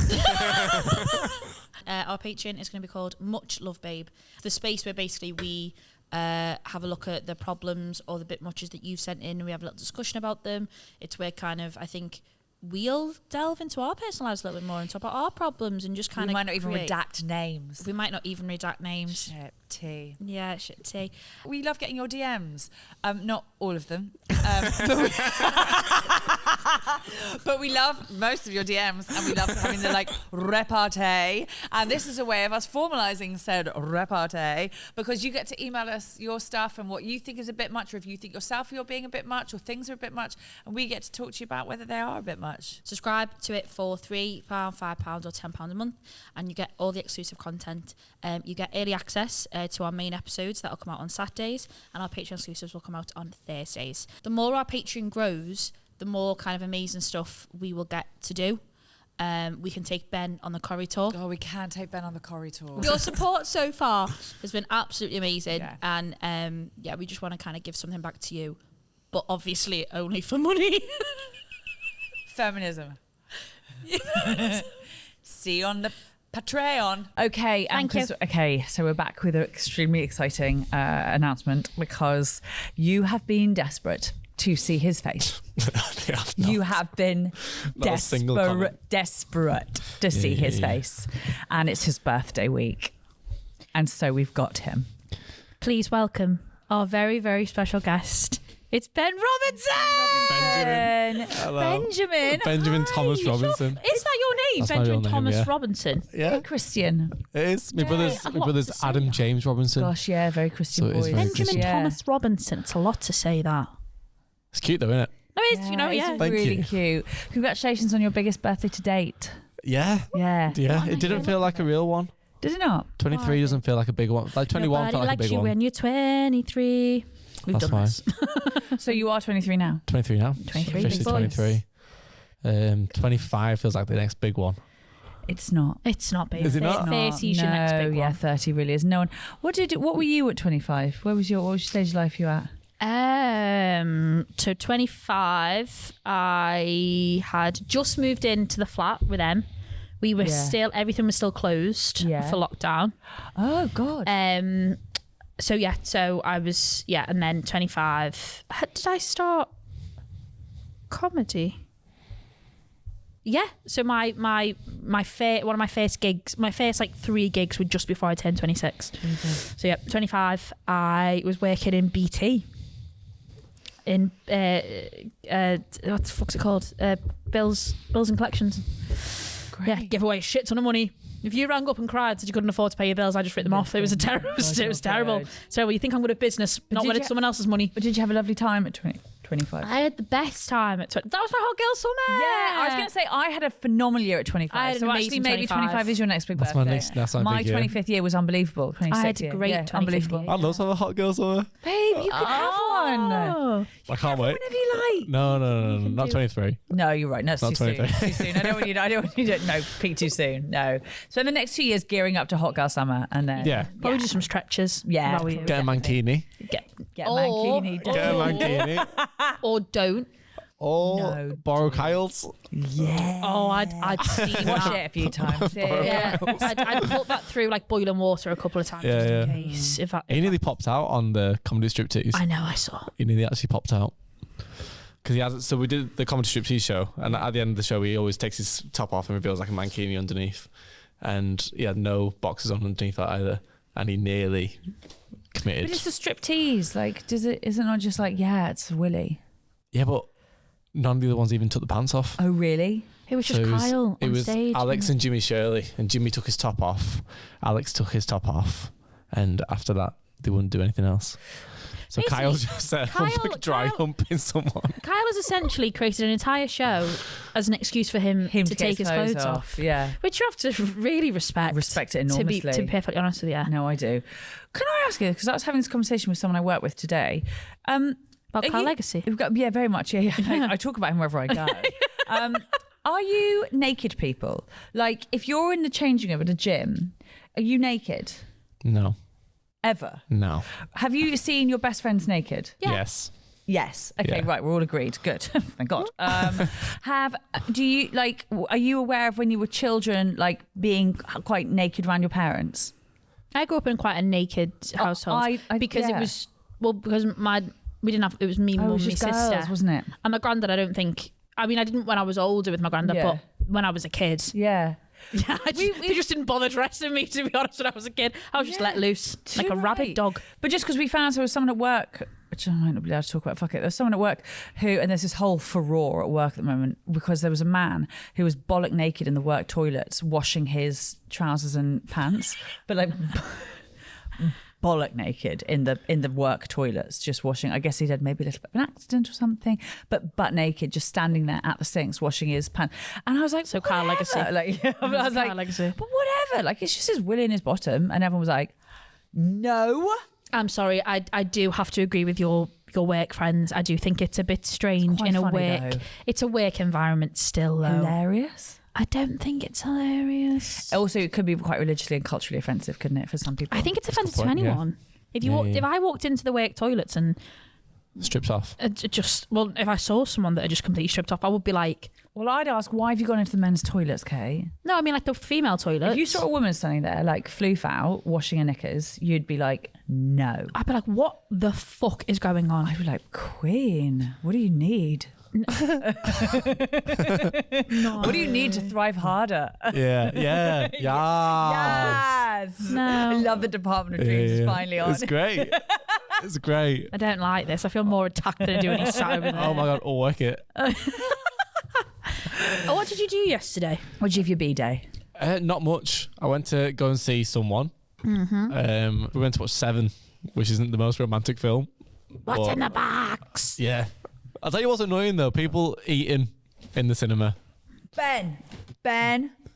Our Patreon is going to be called Much Love Babe. The space where basically we have a look at the problems or the bit muches that you've sent in, and we have a little discussion about them. It's where kind of, I think, we'll delve into our personal lives a little bit more and talk about our problems and just kind We of might not even redact names. We might not even redact names. Shit, tea. Yeah, shit tea. We love getting your DMs. Not all of them. But we love most of your DMs, and we love having the repartee. And this is a way of us formalising said repartee, because you get to email us your stuff and what you think is a bit much, or if you think yourself you're being a bit much, or things are a bit much, and we get to talk to you about whether they are a bit much. Subscribe to it for £3, £5 or £10 a month, and you get all the exclusive content. You get early access to our main episodes that will come out on Saturdays, and our Patreon exclusives will come out on Thursdays. The more our Patreon grows, the more kind of amazing stuff we will get to do. We can take Ben on the corridor. Oh, we can take Ben on the corridor. Your support so far has been absolutely amazing, Yeah. and we just want to kind of give something back to you, but obviously only for money. Feminism. See you on the Patreon. Okay, Thank you. Okay, so we're back with an extremely exciting announcement, because you have been desperate to see his face. You have been Not a single comment. desperate to see his face, and it's his birthday week, and so we've got him. Please welcome our very, very special guest. It's Ben Robinson. Hello. Benjamin Thomas Robinson. Is that your name? That's my Benjamin real name, Thomas yeah. Robinson. Yeah, Christian. it is. My a brother's lot to say Adam that. James Robinson. Gosh, yeah, very Christian So it is boys. very Benjamin Christian. Thomas Robinson. It's a lot to say that. It's cute though, isn't it? No, it's, It's Thank really you. cute. Congratulations on your biggest birthday to date. Yeah. Yeah. Yeah, it didn't feel like a real one. Did it not? 23 doesn't feel like a big one. Like 21 Nobody felt like a likes big you one. when you're 23. We've That's done fine. this. So you are 23 now? 23 now. 23, Officially big boys. 23. 25 feels like the next big one. It's not. It's not big. Is it not? 30 is your next big yeah, one. 30 really is. No one. What were you at 25? What was your stage of life you at? So 25, I had just moved into the flat with them. We were everything was still closed for lockdown. Oh God. So I was, and then 25. Did I start comedy? Yeah. So my one of my first gigs, my first 3 gigs were just before I turned 26. So 25, I was working in BT. In what the fuck's it called? Bills and collections. Great. Yeah, give away a shit ton of money. If you rang up and cried that you couldn't afford to pay your bills, I just writ them off. It was terrible. It was terrible. good. So you think I'm good at business, not did when you- it's someone else's money. But did you have a lovely time at 25? I had the best time at 20. That was my hot girl summer. Yeah, I was going to say I had a phenomenal year at 25. I had so an actually amazing maybe 25. 25 is your next big That's birthday. that's my My big year. 25th year was unbelievable. 26th I had a year. great yeah, 25th unbelievable. year. I'd love to have a hot girl summer. Babe, you could have one. Oh. I can't wait. Whenever you like. No, not 23. No, you're right. No, it's Not too soon. 23. Too soon. I don't want you to. No, peak too soon. No. So in the next 2 years, gearing up to hot girl summer, and then Yeah. Probably just some stretches. Yeah. How are you? Get a mankini. get a Or- mankini. Get a mankini. Or don't. Or No. borrow Kyle's. Yeah. Oh, I'd seen Watch that. it a few times. Yeah, I'd put that through boiling water a couple of times Yeah, just in yeah. case. If He nearly popped out on the comedy striptease. I know, I saw. He nearly actually popped out. Because he has. So we did the comedy striptease show, and at the end of the show, he always takes his top off and reveals like a mankini underneath, and he had no boxes on underneath that either, and he nearly committed. But it's a striptease. Is it not just it's Willy? Yeah, but none of the other ones even took the pants off. Uh, Oh, really? It was just So Kyle it on was stage. Alex and Jimmy Shirley, and Jimmy took his top off. Alex took his top off, and after that, they wouldn't do anything else. So Basically, Kyle just dry humping someone. Kyle has essentially created an entire show as an excuse for him to get take his clothes off. Yeah. Which you have to really respect. Respect it enormously. To be perfectly honest with you. No, I do. Can I ask you, because I was having this conversation with someone I work with today. About Kyle Legacy? Yeah, very much. Yeah. I talk about him wherever I go. Are you naked people? Like, if you're in the changing room at a gym, are you naked? No. Ever? No. Have you seen your best friends naked? Yeah. Yes. Yes. Okay, Yeah. right. We're all agreed. Good. Thank God. Are you aware of when you were children, like being quite naked around your parents? I grew up in quite a naked household because it was we didn't have, it was me, mum, it was my just sister, girls, wasn't it? and my granddad. I didn't when I was older with my granddad, Yeah. but when I was a kid, Yeah. yeah, they just didn't bother dressing me. To be honest, when I was a kid, I was just let loose like a rabid dog. But just because we found there was someone at work, which I might not be allowed to talk about, fuck it. There's someone at work and there's this whole furore at work at the moment because there was a man who was bollock naked in the work toilets washing his trousers and pants, but like bollock naked in the work toilets, just washing. I guess he'd had maybe a little bit of an accident or something, but butt naked, just standing there at the sinks washing his pants. And I was like, So Kyle Legacy. Like, I was like, Legacy. but whatever. Like, it's just his willy in his bottom, and everyone was like, no. I'm sorry, I do have to agree with your work friends. I do think it's a bit strange quite in a funny, work. though. It's a work environment still, though. Hilarious. I don't think it's hilarious. Also, it could be quite religiously and culturally offensive, couldn't it, for some people? I think it's offensive to point, yeah. anyone. If I walked into the work toilets and Strips off. if I saw someone that had just completely stripped off, I would be like, Well, I'd ask, why have you gone into the men's toilets, Kate? no, I mean like the female toilets. If you saw a woman standing there, like floof out, washing her knickers, you'd be like, no. I'd be like, what the fuck is going on? I'd be like, Queen, what do you need? No. What do you need to thrive harder? Yeah. Yeah. Yes. No. I love the Department of Dreams is finally on. It's great. It's great. I don't like this. I feel more attacked than I do when he's sat over there. Oh my God, I'll work it. Oh, what did you do yesterday? What'd you have your B-day? Not much. I went to go and see someone. Mm-hmm. We went to watch Seven, which isn't the most romantic film. What's in the box? Yeah. I'll tell you what's annoying though, people eating in the cinema. Ben,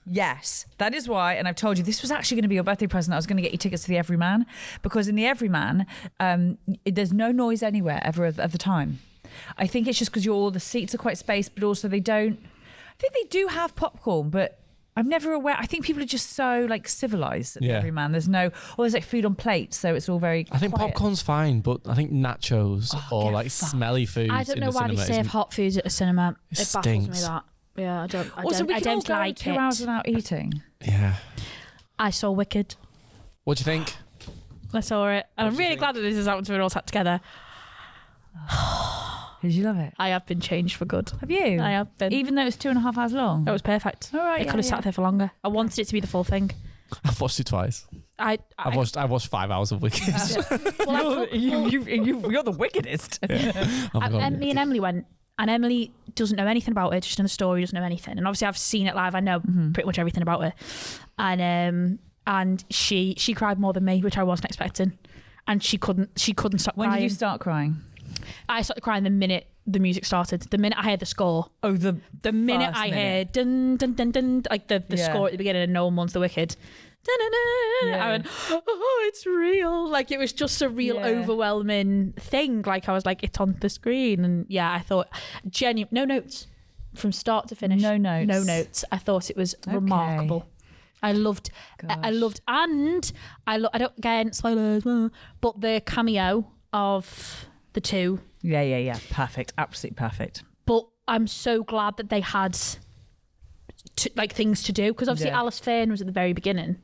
yes. That is why, and I've told you, this was actually going to be your birthday present. I was going to get you tickets to the Everyman, because in the Everyman, there's no noise anywhere ever at the time. I think it's just because the seats are quite spaced, but also I think they do have popcorn, but I'm never aware. I think people are just so like civilized at the Everyman. There's like food on plates, so it's all very I think quiet. popcorn's fine, but I think nachos or like smelly foods. I don't know in the why they cinema serve hot foods at a cinema. It It baffles me stinks. that. Yeah, I don't We like go 2 hours it. without eating. Yeah. I saw Wicked. What do you think? I saw it, and I'm really glad that this is happened to it all sat together. Did you love it? I have been changed for good. Have you? I have been. Even though it's 2.5 hours long? That was perfect. All right, It could have sat there for longer. I wanted it to be the full thing. I've watched it twice. I've watched 5 hours of Wicked. You're the wickedest. Oh my God. Me and Emily went, and Emily doesn't know anything about it, just in the story, doesn't know anything. And obviously I've seen it live, I know pretty much everything about it. And she cried more than me, which I wasn't expecting. And she couldn't stop When crying. did you start crying? I started crying the minute the music started. The minute I heard the score. Oh, the minute first I minute. heard dun dun dun dun, like the score at the beginning of No One Wants the Wicked. Dun, dun, dun. Yeah. I went, oh, it's real. Like it was just a real overwhelming thing. Like I was like, it's on the screen. And yeah, I thought no notes from start to finish. No notes. I thought it was remarkable. I loved, and I don't, again, spoilers, but the cameo of the two. Yeah. Perfect. Absolutely perfect. But I'm so glad that they had things to do, because obviously Alice Fearn was at the very beginning,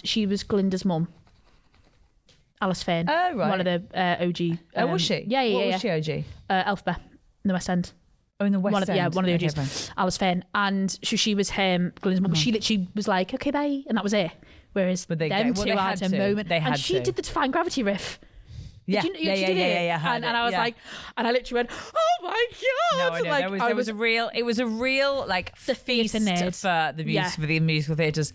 she was Glinda's mum. Alice Fearn. Oh, right. One of the OG. Was she? Yeah. What was she, OG? Elphaba in the West End. Oh, in the West One of the End. OGs. Okay, Alice Fearn. And she was Glinda's mum. But she literally was like, okay, bye. And that was it. Whereas But they them get- two well, they had had a to. moment. They had and she to. did the Defying Gravity riff. Yeah, Did you, she did it. And I was like, and I literally went, oh my God. No, I know. Like, There was a real like The feast theatre nerd. for the musical theatres.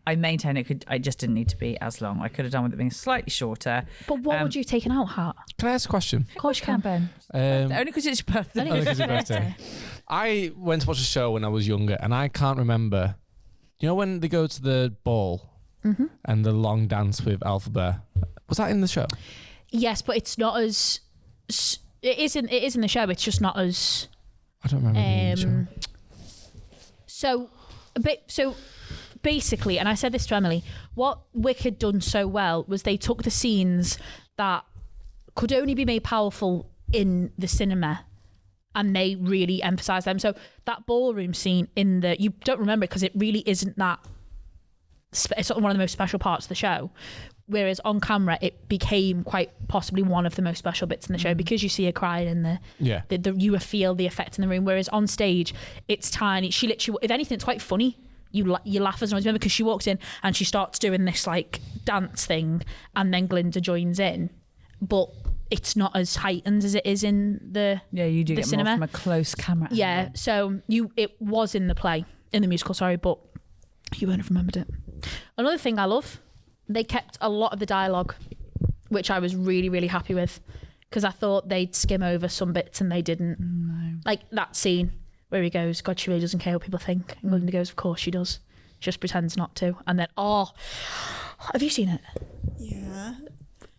I maintain I just didn't need to be as long. I could have done with it being slightly shorter. But what would you have taken out, Hat? Can I ask a question? Of course you can, Ben. Only because it's your birthday. Only Only 'cause it's your birthday. I went to watch a show when I was younger, and I can't remember. You know when they go to the ball and the long dance with Alpha Bear? Was that in the show? Yes, but it's not as... It is in the show, it's just not as... I don't remember the show. So basically, and I said this to Emily, what Wicked done so well was they took the scenes that could only be made powerful in the cinema and they really emphasised them. So that ballroom scene you don't remember it because it really isn't that... It's one of the most special parts of the show. Whereas on camera, it became quite possibly one of the most special bits in the show because you see her crying and you feel the effect in the room. Whereas on stage, it's tiny. She literally, if anything, it's quite funny. You laugh as much because she walks in and she starts doing this like dance thing, and then Glinda joins in, but it's not as heightened as it is in the you do the get cinema. more from a close camera. Yeah, angle. so it was in the musical, sorry, but you wouldn't have remembered it. Another thing I love. They kept a lot of the dialogue, which I was really, really happy with because I thought they'd skim over some bits and they didn't. No. Like that scene where he goes, God, she really doesn't care what people think. And Glinda goes, of course she does. She just pretends not to. And then, have you seen it? Yeah.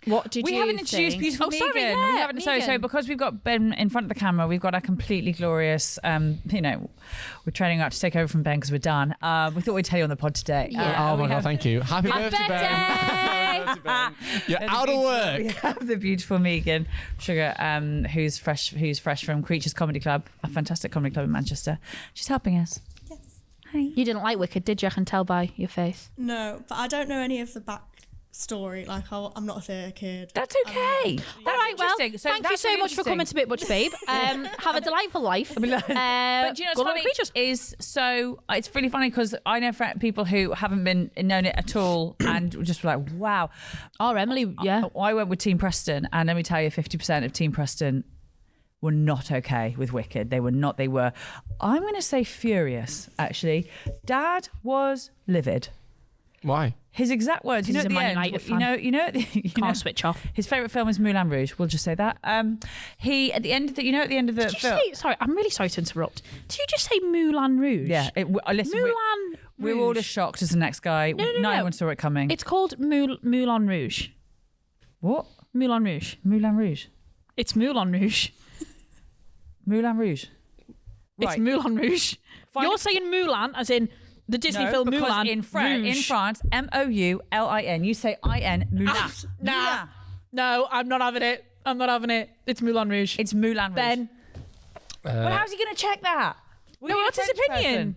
What did we you haven't introduced think? beautiful Megan. Sorry, We haven't, so Megan. because we've got Ben in front of the camera, we've got our completely glorious, we're training out to take over from Ben because we're done. We thought we'd tell you on the pod today. Yeah. Oh my God, thank you. Happy Happy birthday, Ben. Happy birthday, Ben. You're out of work. We have the beautiful Megan Sugar, who's fresh from Creatures Comedy Club, a fantastic comedy club in Manchester. She's helping us. Yes. Hi. You didn't like Wicked, did you? I can tell by your face. No, but I don't know any of the back story. Like, I'm not a theatre kid. That's okay. All right, well, interesting. So thank you that's so really much for coming to Bit Much Babe. Have a delightful life. But do you know Go what's on funny Creatures. is it's really funny because I know people who haven't known it at all and just were like, wow. Oh, Emily, yeah. I went with Team Preston, and let me tell you, 50% of Team Preston were not okay with Wicked. They were not. They were, I'm going to say, furious. Actually, Dad was livid. Why? His exact words. He's You know, a at the Man end, United fan. you know, Can't switch off. His favourite film is Moulin Rouge. We'll just say that. He at the end of the, at the end of the Did you film. say, sorry, I'm really sorry to interrupt. Did you just say Moulin Rouge? Yeah. Listen, Moulin we're all Rouge. as shocked as the next guy. No. No one saw it coming. It's called Moulin Rouge. What? Moulin Rouge. Moulin Rouge. It's Moulin Rouge. Moulin Rouge. It's Right. Moulin Rouge. You're saying Moulin as in the Disney film because Moulin in Rouge. France, Moulin. You say In Moulin. Nah. No, I'm not having it. I'm not having it. It's Moulin Rouge. It's Moulin Rouge. Ben. Well, how's he going to check that? No, what's his opinion?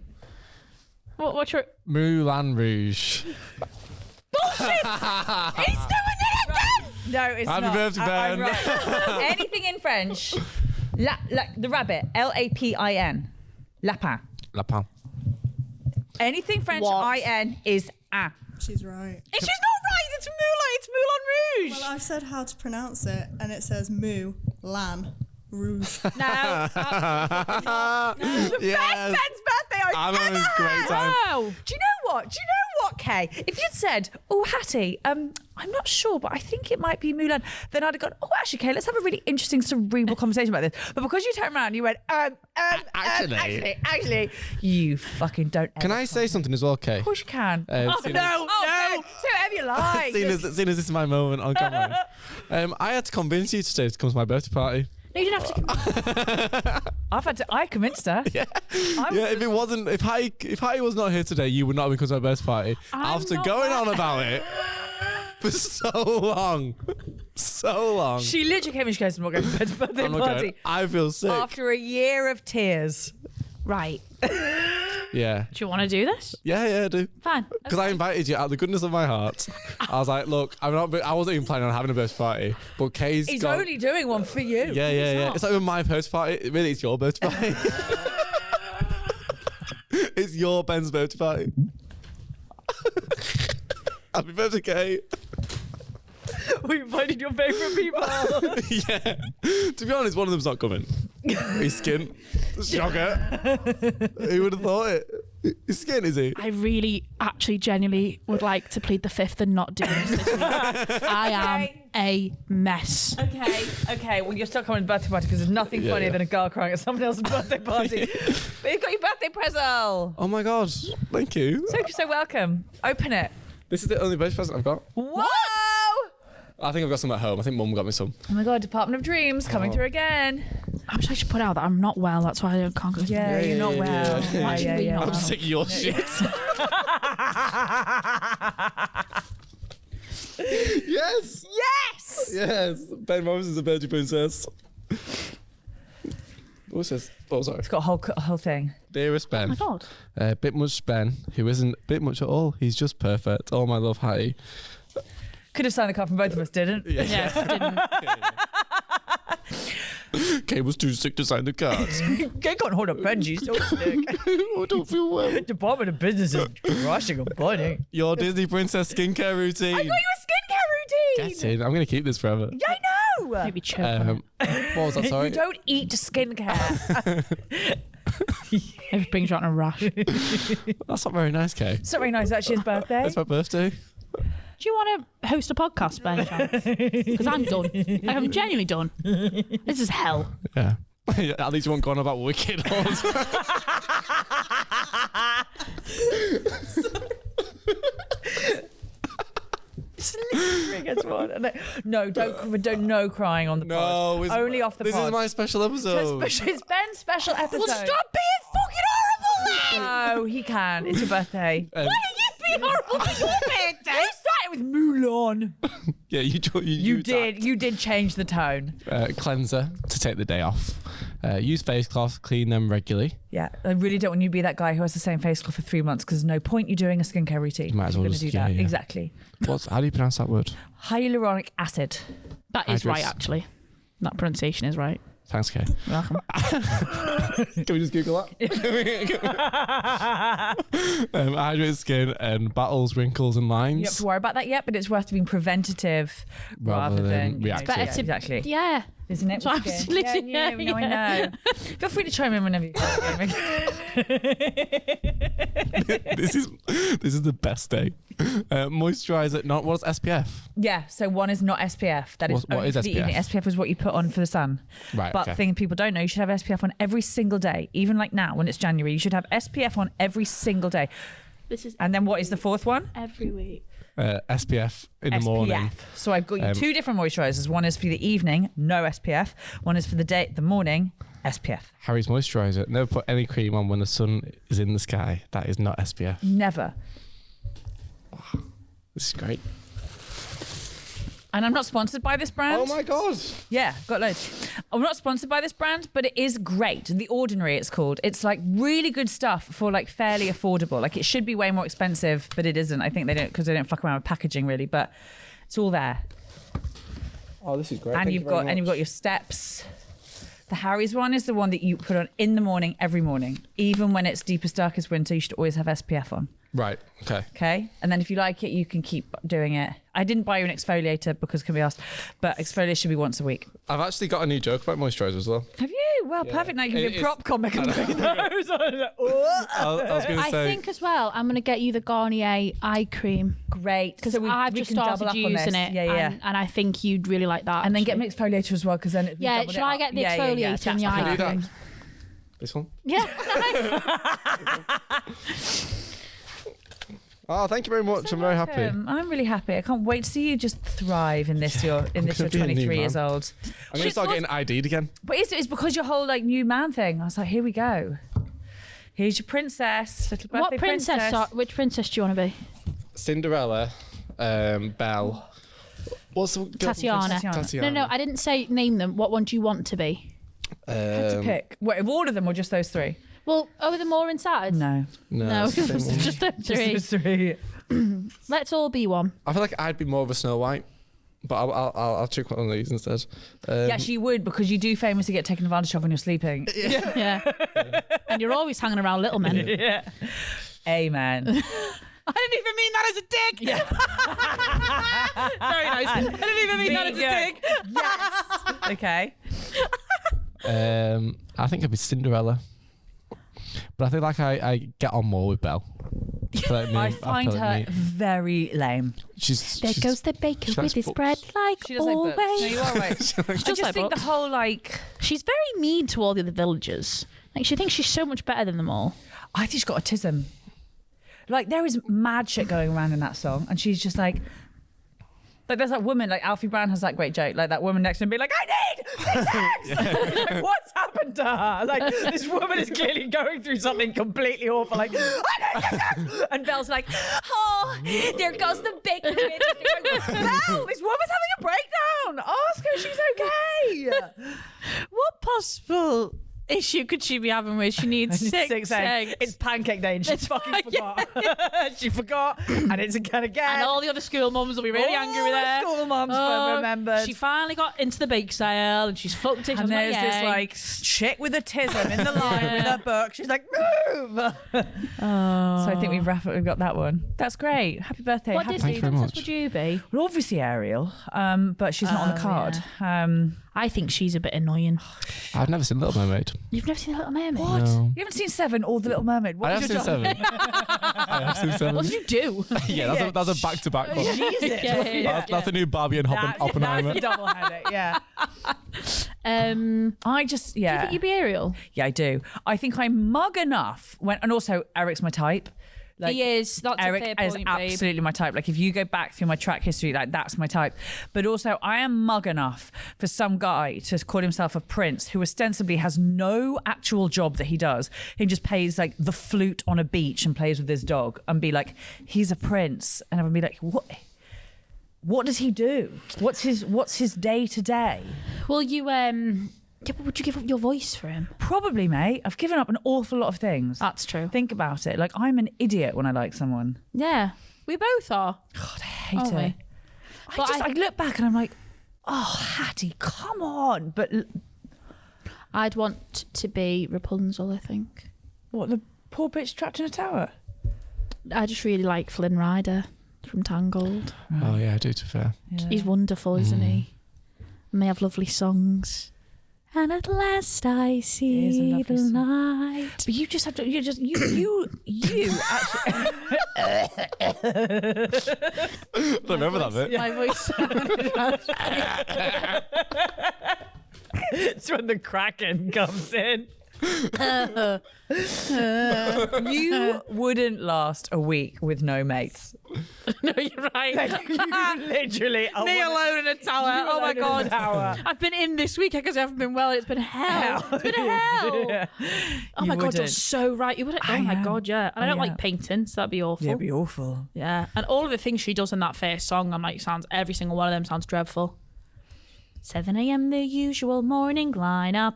What's your... Moulin Rouge. Bullshit! He's doing it again! No, it's Happy not. birthday, Ben. Right. Anything in French. Like the rabbit. Lapin. Lapin. Lapin. Anything French, What? in is a. She's right. It's just not right. It's Moulin. It's Moulin Rouge. Well, I've said how to pronounce it, and it says Moulin Rouge. No. Yes. Ben's birthday. I'm having a great time. Wow. Do you know what, Kay? If you'd said, "Oh, Hattie, I'm not sure, but I think it might be Moulin," then I'd have gone, "Oh, actually, Kay, let's have a really interesting, cerebral conversation about this." But because you turned around and you went, actually, you fucking don't. Can I say something as well, Kay? Of course you can. Seeing no. Say whatever you like. Seeing as this is my moment on camera, I had to convince you today to come to my birthday party. No, you didn't have to... I convinced her. Yeah, if Hattie was not here today, you would not have come to my birthday party. After going on about it for so long. She literally came and she goes, "I'm not going to Ben's birthday I'm not party." going. I feel sick. After a year of tears. Right. Yeah. Do you want to do this? Yeah, I do. Fine. Because I invited you out of the goodness of my heart. I was like, look, I wasn't even planning on having a birthday party, but Kay's He's got... only doing one for you. Yeah. It's not even my birthday party. Really, it's your birthday party. It's your Ben's birthday party. Happy birthday, Kay. We invited your favourite people. Yeah. To be honest, one of them's not coming. He's skint. Shocker. Who would have thought it? He's skin, is he? I really, actually, genuinely would like to plead the fifth and not do this week. I am a mess. Okay. Well, you're still coming to the birthday party because there's nothing funnier than a girl crying at someone else's birthday party. But you've got your birthday present. Oh my God. Thank you. So welcome. Open it. This is the only birthday present I've got. Whoa! I think I've got some at home. I think Mum got me some. Oh my God, Department of Dreams coming through again. I wish I should put out that I'm not well. That's why I can't go to Yeah, you're not well. Yeah. I'm sick of your shit. Yes. Yes. Ben Morris is a birthday princess. What's this? Oh, sorry. It's got a whole thing. Dearest Ben. Oh my God. Bit much Ben, who isn't bit much at all. He's just perfect. Oh, my love, Hattie. Could have signed a card from both of us, didn't? Yeah, didn't. Kay was too sick to sign the cards. Kay can't hold up Benji, so sick. I don't feel well. Department of Business is crushing a bunny. Your Disney princess skincare routine. I got you a skincare routine. Get in. I'm going to keep this forever. Yeah, I know. Maybe choke on it. What was that? Sorry. You don't eat skincare. It brings you out in a rash. That's not very nice, Kay. It's not very nice. It's actually his birthday. It's my birthday. Do you want to host a podcast by any chance? Because I'm done. Like, I'm genuinely done. This is hell. Yeah. At least you won't go on about Wicked. No, don't no crying on the pod. Only off the This pod. is my special episode. It's Ben's special episode. Well, stop being fucking horrible then! No, he can. It's your birthday. Why don't you be horrible for your birthday? You started with Mulan. Yeah, you did change the tone. Cleanser to take the day off. Use face cloth, clean them regularly. Yeah, I really don't want you to be that guy who has the same face cloth for 3 months because there's no point you doing a skincare routine. You might as well You're gonna just- do that. yeah. Exactly. How do you pronounce that word? Hyaluronic acid. That is Idris. right, actually. That pronunciation is right. Thanks, Kay. You're welcome. Can we just Google that? Hydrated skin and battles wrinkles and You don't have lines. to worry about that yet, but it's worth being preventative rather than reactive. Better to- exactly. Yeah. Isn't it? That's what I was literally- yeah, I know. Feel free to chime in whenever you can. This is the best day. Moisturizer, not what's SPF? Yeah, so one is not SPF. That is What only is for the SPF? evening. SPF is what you put on for the sun. Right. But the thing people don't know, you should have SPF on every single day. Even like now, when it's January, you should have SPF on every single day. This is And then what is the fourth one? every week. SPF in the SPF. morning. So I've got you two different moisturizers. One is for the evening, no SPF. One is for the morning, SPF. Harry's moisturizer. Never put any cream on when the sun is in the sky. That is not SPF. Never. This is great. And I'm not sponsored by this brand. Oh my God. Yeah, got loads. I'm not sponsored by this brand, but it is great. The Ordinary, it's called. It's like really good stuff for like fairly affordable. Like it should be way more expensive, but it isn't. I think they don't because they don't fuck around with packaging really. But it's all there. Oh, this is great. And you've got your steps. The Harry's one is the one that you put on in the morning every morning, even when it's deepest darkest winter. You should always have SPF on. Right. Okay. Okay, and then if you like it, you can keep doing it. I didn't buy you an exfoliator because can be asked, but exfoliator should be once a week. I've actually got a new joke about moisturizer as well. Have you? Well, perfect. Now you can be a It's- prop comic and make those. I was going to I say. think as well, I'm going to get you the Garnier eye cream Great, because we I've just can double started up on using this. it. Yeah. And I think you'd really like that. And then get actually. me exfoliator as well because then we Yeah, doubled shall it I up. get the exfoliator and the that's eye Can I do cream? that? This one? Yeah. Oh, thank you very much. I'm very happy. I'm really happy. I can't wait to see you just thrive in this. You're gonna be a new 23 years man. old. I'm going to start getting ID'd again. But it's because your whole like new man thing. I was like, here we go. Here's your princess, little birthday What princess? Which princess do you want to be? Cinderella, Belle. What's the girl from Tatiana. Tatiana. No, I didn't say name them. What one do you want to be? To pick. Wait, of all of them or just those three? Well, are there more inside? No. No, it's the same one. just those three. Just those three. Let's all be one. I feel like I'd be more of a Snow White, but I'll check one of these instead. Yes, you would because you do famously get taken advantage of when you're sleeping. Yeah. And you're always hanging around little men. Yeah. Amen. I didn't even mean that as a dick. Yeah. Very nice. I didn't even mean that as a dick. Yes. Okay. I think I'd be Cinderella. But I feel like I get on more with Belle. I find her very lame. There goes the baker with his bread like She does always. like books. No, you are right. I just like think the books. whole like. She's very mean to all the other villagers. Like she thinks she's so much better than them all. I think she's got autism. Like there is mad shit going around in that song, and she's just like there's that woman, like Alfie Brown has that great joke, like that woman next to him be like, I need sex! Like, what's happened to her? Like this woman is clearly going through something completely awful, like, I need sex! And Belle's like, oh, there goes the bacon. Belle, this woman's having a breakdown. Ask her if she's okay. What possible issue could she be having where she needs six eggs? It's pancake day and she fucking forgot. She forgot, and it's again. And all the other school mums will be really angry with her. School mums remembered. She finally got into the bake sale and she's fucked it. And there's this like chick with autism in the line with her book. She's like, move. So I think we've got that one. That's great. Happy birthday. What Happy Disney very princess much. would you be? Well, obviously Ariel, but she's not on the card. I think she's a bit annoying. I've never seen Little Mermaid. You've never seen Little Mermaid? What? No. You haven't seen Seven or The Little Mermaid? What I was have your seen job? 7. I have seen 7. What did you do? Yeah, that's a back-to-back one. Jesus. That's a new Barbie and Oppenheimer. That's a double headache, yeah. I just, Do you think you'd be Ariel? Yeah, I do. I think I'm mug enough and also Eric's my type. Like, He is. That's Eric a fair is point, babe. absolutely my type. Like if you go back through my track history, like that's my type. But also I am mug enough for some guy to call himself a prince who ostensibly has no actual job that he does. He just plays like the flute on a beach and plays with his dog and be like, he's a prince. And I would be like, what does he do? What's his day to day? Well, you yeah, but would you give up your voice for him? Probably, mate. I've given up an awful lot of things. That's true. Think about it. Like I'm an idiot when I like someone. Yeah, we both are. God, I hate Aren't it. we? I look back and I'm like, oh, Hattie, come on. But I'd want to be Rapunzel, I think. what, the poor bitch trapped in a tower? I just really like Flynn Rider from Tangled. Oh, yeah, I do, to be fair. Yeah. He's wonderful, isn't he? And they have lovely songs. And at last I It is a see lovely the song. light. But you just have to, you actually. I remember that bit. My voice. It's when the Kraken comes in. You wouldn't last a week with no mates. No, you're right. You literally are Me alone in a tower. You Oh my alone in a god. tower. I've been in this week because I haven't been well. It's been hell. It's been hell. Yeah. Oh You my god, wouldn't. you're so right. You wouldn't. Oh I my am. god, yeah. And I don't Yeah. like painting, so that'd be awful. Yeah, it'd be awful. Yeah. And all of the things she does in that first song, I'm like, every single one of them sounds dreadful. 7 a.m. the usual morning lineup.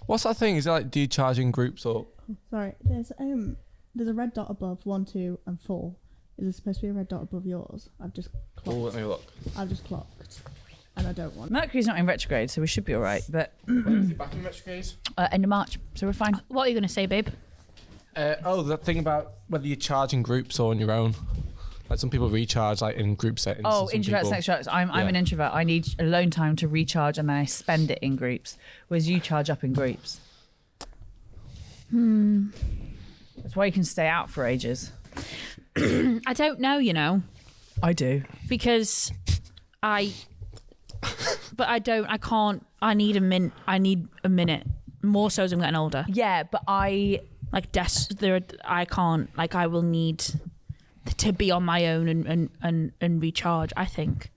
What's that thing? Is it like decharging groups or? Sorry, there's a red dot above 1, 2, and 4. Is there supposed to be a red dot above yours? I've just clocked. let me look. I've just clocked, and I don't want. Mercury's not in retrograde, so we should be all right. But Is it back in retrograde? end of March, so we're fine. What are you going to say, babe? That thing about whether you're charging groups or on your own. Like some people recharge like in group settings. Oh, and some introverts people- and extroverts. I'm Yeah. an introvert. I need alone time to recharge, and then I spend it in groups. Whereas you charge up in groups. That's why you can stay out for ages. I don't know, you know, I do. because I can't. I need a minute. More so as I'm getting older. Yeah, but I can't. Like, I will need to be on my own and recharge, I think.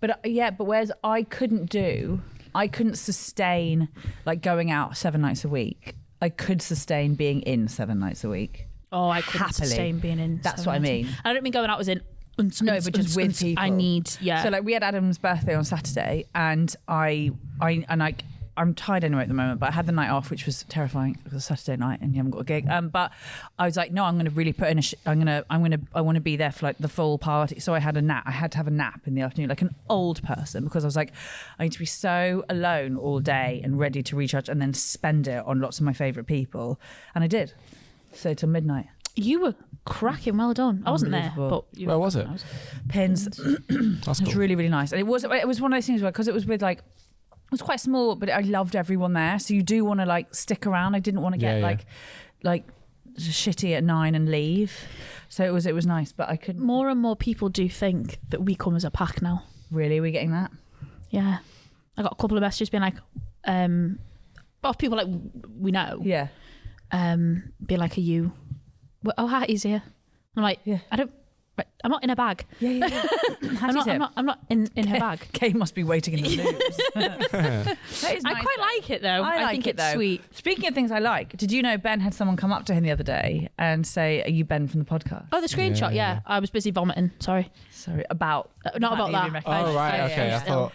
But whereas I couldn't sustain like going out 7 nights a week. I could sustain being in 7 nights a week. Oh, I couldn't Happily. sustain being in. That's 7 what I nights. mean. I don't mean going out as in. No, but just with people. I need, yeah. So like we had Adam's birthday on Saturday, and I'm tired anyway at the moment, but I had the night off, which was terrifying. It was a Saturday night, and you haven't got a gig. But I was like, no, I'm going to really put in I want to be there for like the full party. So I had a nap. I had to have a nap in the afternoon, like an old person, because I was like, I need to be so alone all day and ready to recharge, and then spend it on lots of my favourite people, and I did. So till midnight. You were cracking. Well done. I wasn't there, Unbelievable. but you Where was it? Pins. That's It was cool. really, really nice. And it was one of those things where, because it was with like It was quite small, but I loved everyone there. So you do want to like stick around. I didn't want to get like shitty at 9 and leave. So it was nice, but I couldn't. More and more people do think that we come as a pack now. Really, are we getting that? Yeah, I got a couple of messages being like, of people like we know. Yeah. Being like, are you? Well, oh, Hatty's here. I'm like, Yeah. I'm not in a bag. Yeah. I'm not in her bag. Kate must be waiting in the news. That is nice, I quite like it though. I like think it it's though. sweet. Speaking of things I like, did you know Ben had someone come up to him the other day and say, "Are you Ben from the podcast?" Oh, the screenshot. Yeah. I was busy vomiting. Sorry. Sorry, about Not about that. Oh, right. Okay. I thought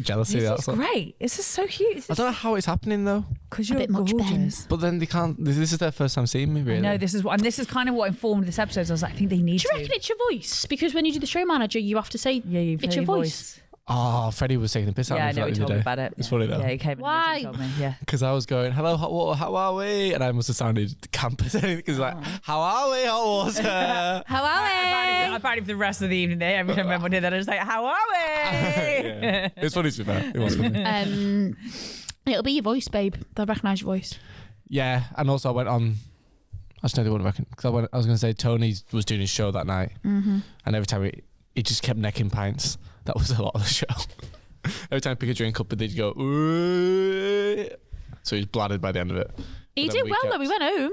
jealousy. This That's is great. This is so cute. I don't know how it's happening though. Because A you're bit much, Ben. gorgeous. But then they can't. This is their first time seeing me, really. No, this is kind of what informed this episode. So I was like, I think they need Do you reckon to. it's your voice? Because when you do the show manager, you have to say it's your voice. Oh, Freddie was taking the piss out Yeah, I of me know. He the told other me day. about it. It's funny though. Yeah, he came in Why? and told me. Yeah. Because I was going, hello, hot water, how are we? And I must have sounded campus because like, how are we, hot water? How are we? Apparently for the rest of the evening, every time everyone did that, I was like, "How are we?" Yeah. It's funny to be fair. It was funny. It'll be your voice, babe. They'll recognise your voice. Yeah, and also I went on. I just know they wouldn't reckon because I was going to say Tony was doing his show that night, and every time he just kept necking pints. That was a lot of the show. Every time I pick a drink up, they'd go. Ooh. So he was bladdered by the end of it. He But then did well though. We went home.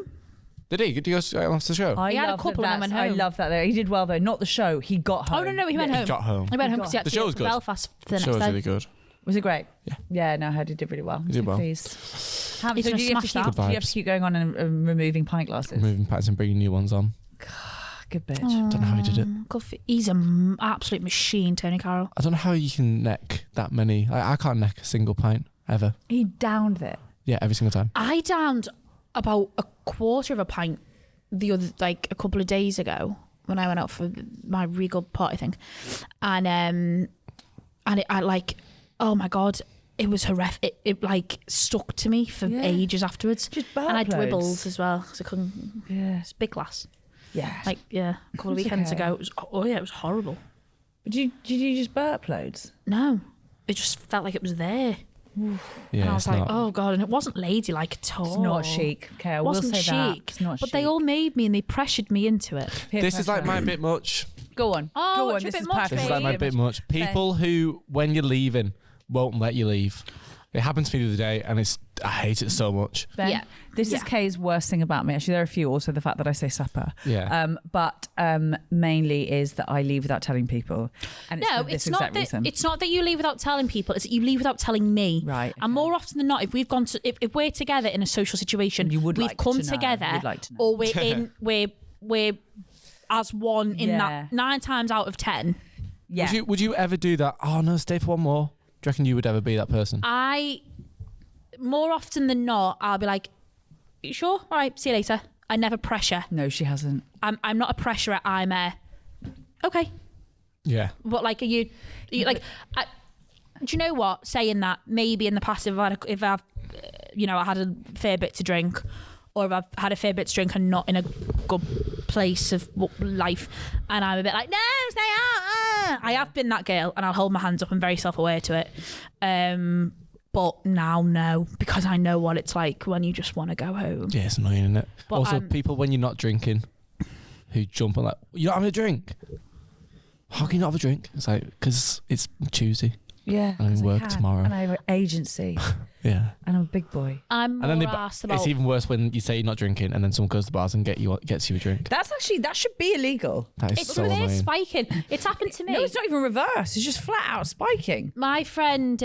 Did he? Did he go straight off the show? I He had a love couple and then went I home. love that though. He did well though. Not the show. He got home. Oh no, he went He home. got home. He went home He because got- he had The to show go was to good. Belfast for the The show next was day. really good. Was it great? Yeah. Yeah, no, Heidi did really well. He did well. Pleased. So He's do gonna you have to smash keep, that. do you have to keep going on and removing pint glasses? Moving pints and bringing new ones on. Good bitch. Don't know how he did it. He's an absolute machine, Tony Carroll. I don't know how you can neck that many. I can't neck a single pint ever. He downed it. Yeah, every single time. I downed about a quarter of a pint the other, like a couple of days ago when I went out for my Regal party thing, and I like, oh my god, it was horrific. It like stuck to me for ages afterwards. Just and I burp dribbled loads. as well because I couldn't. Yeah. It's a big glass. Yeah. Like a couple of It's weekends okay. ago. It was it was horrible. Did you just burp loads? No, it just felt like it was there. Yeah, And I it's was like, not. oh god, and it wasn't ladylike at all. It's not chic. Okay, I It will wasn't say that. chic. It's not but chic. they all made me and they pressured me into it. Peer This is like pressure. my bit much. Go on. Oh, Go on. what's your This bit is much, perfect. This is like my Babe. bit much. People who, when you're leaving, won't let you leave. It happened to me the other day, and I hate it so much. Ben, Yeah. this is Yeah. Kay's worst thing about me. Actually, there are a few. Also, the fact that I say supper. Yeah. But mainly is that I leave without telling people. And it's No, for this it's not exact that. reason. It's not that you leave without telling people. It's that you leave without telling me. Right, And more often than not, if we've gone to, if we're together in a social situation, You would we've like come to know. together, You'd like to know. or we're as one in Yeah. that 9 times out of 10. Yeah. Would you ever do that? Oh no, stay for one more. Do you reckon you would ever be that person? More often than not, I'll be like, "You sure? All right, see you later." I never pressure. No, she hasn't. I'm not a pressurer. I'm a okay. Yeah. But like, are you like? Do you know what? Saying that, maybe in the past, if I've I had a fair bit to drink, or if I've had a fair bit to drink and not in a good place of life, and I'm a bit like, no, stay out. I have been that girl, and I'll hold my hands up. I'm very self-aware to it. But now, no, because I know what it's like when you just want to go home. Yeah, it's annoying, isn't it? But also, people when you're not drinking, who jump on like, you're not having a drink. How can you not have a drink? It's like because it's Tuesday. Yeah. And I'm 'cause I work can. tomorrow. And I have an agency. Yeah. And I'm a big boy. I'm more And then asked about. it's even worse when you say you're not drinking, and then someone goes to the bars and gets you a drink. That should be illegal. That is It's so reverse annoying. spiking. It's happened to me. No, it's not even reverse. It's just flat out spiking. My friend,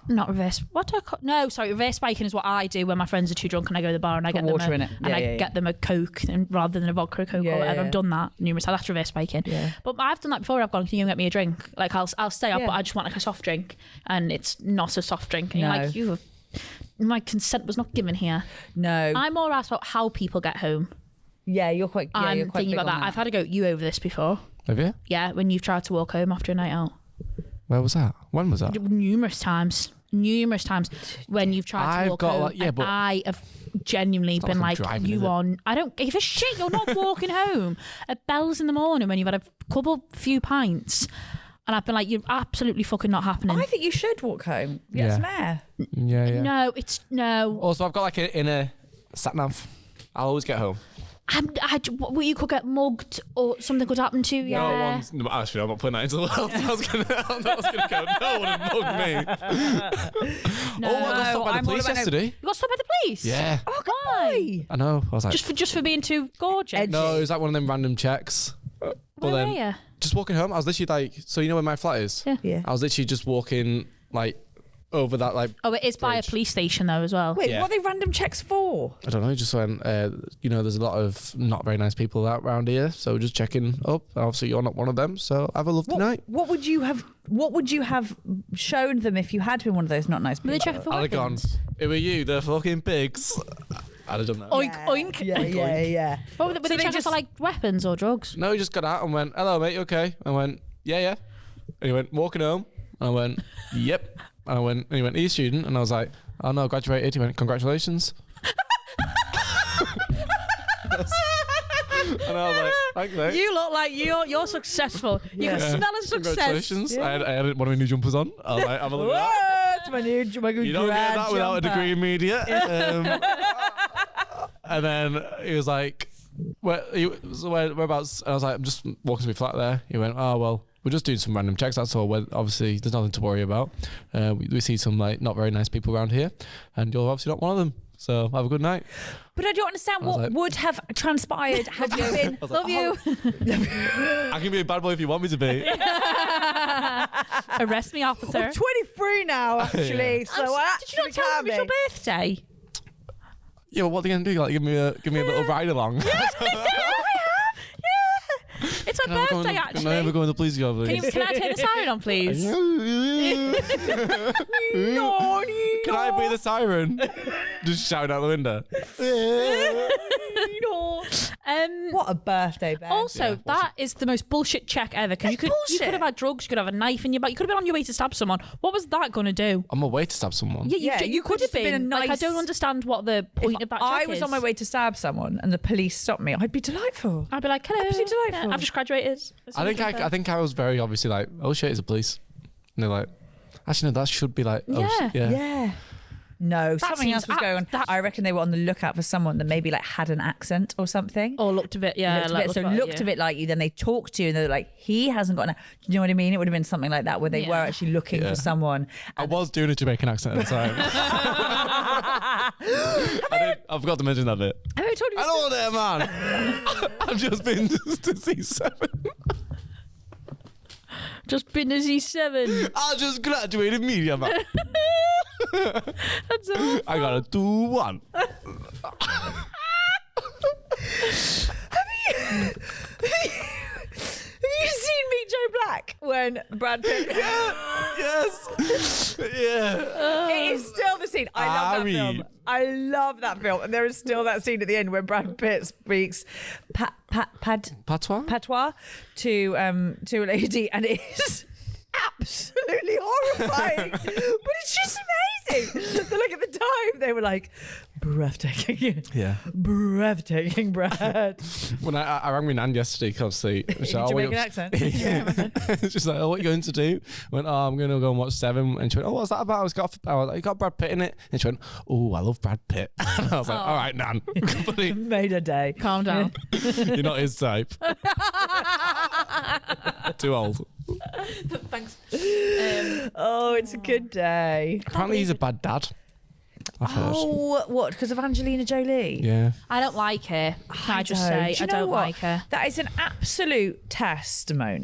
not reverse. What do I call? No, sorry, reverse spiking is what I do when my friends are too drunk and I go to the bar and I Put get them water in it. and Yeah, I yeah, get them a Coke and rather than a vodka Coke Yeah, or whatever. yeah. I've done that numerous times. That's reverse spiking. Yeah. But I've done that before. I've gone, can you get me a drink? Like I'll stay up, Yeah. but I just want like a soft drink, and it's not a soft drink. And No. you're like, my consent was not given here. No. I'm more asked about how people get home. You're quite. Yeah, I'm you're quite thinking big about on that. I've had to go you over this before. Have you? Yeah, when you've tried to walk home after a night out. Where was that? When was that? Numerous times when you've tried to I've walk got, home. like, yeah, and but I have genuinely not been like I'm like, driving, is you it? on. I don't give a shit. You're not walking home at bells in the morning when you've had a few pints. And I've been like, you're absolutely fucking not happening. I think you should walk home. Get some air. Yeah. No, it's no. Also, I've got like an inner sat nav. I'll always get home. Well, you could get mugged or something could happen to you. Yeah. No, actually, I'm not putting that into the world. I was gonna go. No one would mug me. No. Oh, I got stopped by the police yesterday. You got stopped by the police? Yeah. Oh, good boy. I know. I was like, Just for being too gorgeous. no, it was like one of them random checks. But Where then, were you? just walking home, I was literally like, so you know where my flat is? Yeah. I was literally just walking like over that like. Oh, it is by a bridge. police station though as well. Wait, Yeah. what are they random checks for? I don't know. Just when there's a lot of not very nice people out around here, so just checking up. Obviously, you're not one of them, so have a lovely night. What would you have shown them if you had been one of those not nice people? Were they checking for I'd have gone. weapons? It were you, the fucking pigs. I'd have done that. Oink, oink. Yeah. What were they checking for, like weapons or drugs? No, he just got out and went, "Hello, mate. You okay?" I went, "Yeah." And he went, "Walking home." And I went, "Yep." And I went, and he went, "Are you a student?" And I was like, "Oh no, graduated." He went, "Congratulations." And I was like, "Thanks, mate." You look like you're successful. You can smell a success. Congratulations. Yeah. I had one of my new jumpers on. I was like, "Have a look at that." It's my new You don't get that without a degree in media. And then he was like, whereabouts? And I was like, I'm just walking to my flat there. He went, "Oh, well, we're just doing some random checks. That's all. Obviously, there's nothing to worry about. We see some like not very nice people around here, and you're obviously not one of them. So have a good night." But I don't understand I was what like- would have transpired had you been. Love you. I can be a bad boy if you want me to be. Arrest me, officer. I'm 23 now, actually. So I Did you not actually tell can me it was be. your birthday? Yeah, well, what are they gonna do? Like, give me a little ride along. It's my birthday, Can I actually. ever go in the police car, please? Can I take the siren on, please? Can I be the siren? Just shout out the window. What a birthday, babe. Also, that is the most bullshit check ever. Because you could have had drugs, you could have a knife in your back, you could have been on your way to stab someone. What was that going to do? I'm a way to stab someone. Yeah, you could have been. a Like, I nice- don't understand what the point of that check I was is. on my way to stab someone and the police stopped me, I'd be delightful. I'd be like, hello. Absolutely delightful. I've just graduated. I think I was very obviously like, "Oh shit, it's the police." And they're like, "Actually, no, that should be like, oh, Yeah. Yeah. No, something seems else was going on. that- I reckon they were on the lookout for someone that maybe like had an accent or something. Or looked a bit, yeah. Looked a bit like you. Then they talked to you and they're like, he hasn't got an. Do you know what I mean? It would have been something like that where they were actually looking for someone. I was doing a Jamaican accent at the time. I forgot to mention that bit. Have I told you? Hello there, man. I've just been to C7. Just been to Z7. I just graduated media, man. That's all. I got a 2-1. Have you seen Meet Joe Black when Brad Pitt? Yes. Yeah. It is still the scene. I love that film. I love that film. And there is still that scene at the end where Brad Pitt speaks patois to a lady, and it is absolutely horrifying. But it's just amazing. So like at the time they were like, breathtaking. Yeah. Breathtaking, Brad. When I rang my nan yesterday, because Jamaican accent. She's like, "Oh, what are you going to do?" I went, "Oh, I'm going to go and watch 7." And she went, "Oh, what's that about?" I was like, "You got Brad Pitt in it." And she went, "Oh, I love Brad Pitt." And I was like, "All right, nan." Buddy, Made a day. Calm down. you're not his type. Too old. Thanks. Oh, it's a good day. Apparently, he's a bad dad. I've heard. Oh, what? Because of Angelina Jolie? Yeah. I don't like her. Can I just don't. say, Do you I know don't what? like her. That is an absolute testament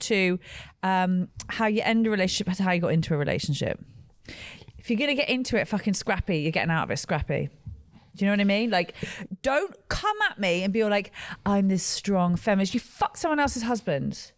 to how you end a relationship, how you got into a relationship. If you're gonna get into it fucking scrappy, you're getting out of it scrappy. Do you know what I mean? Like, don't come at me and be all like, "I'm this strong feminist." You fuck someone else's husband.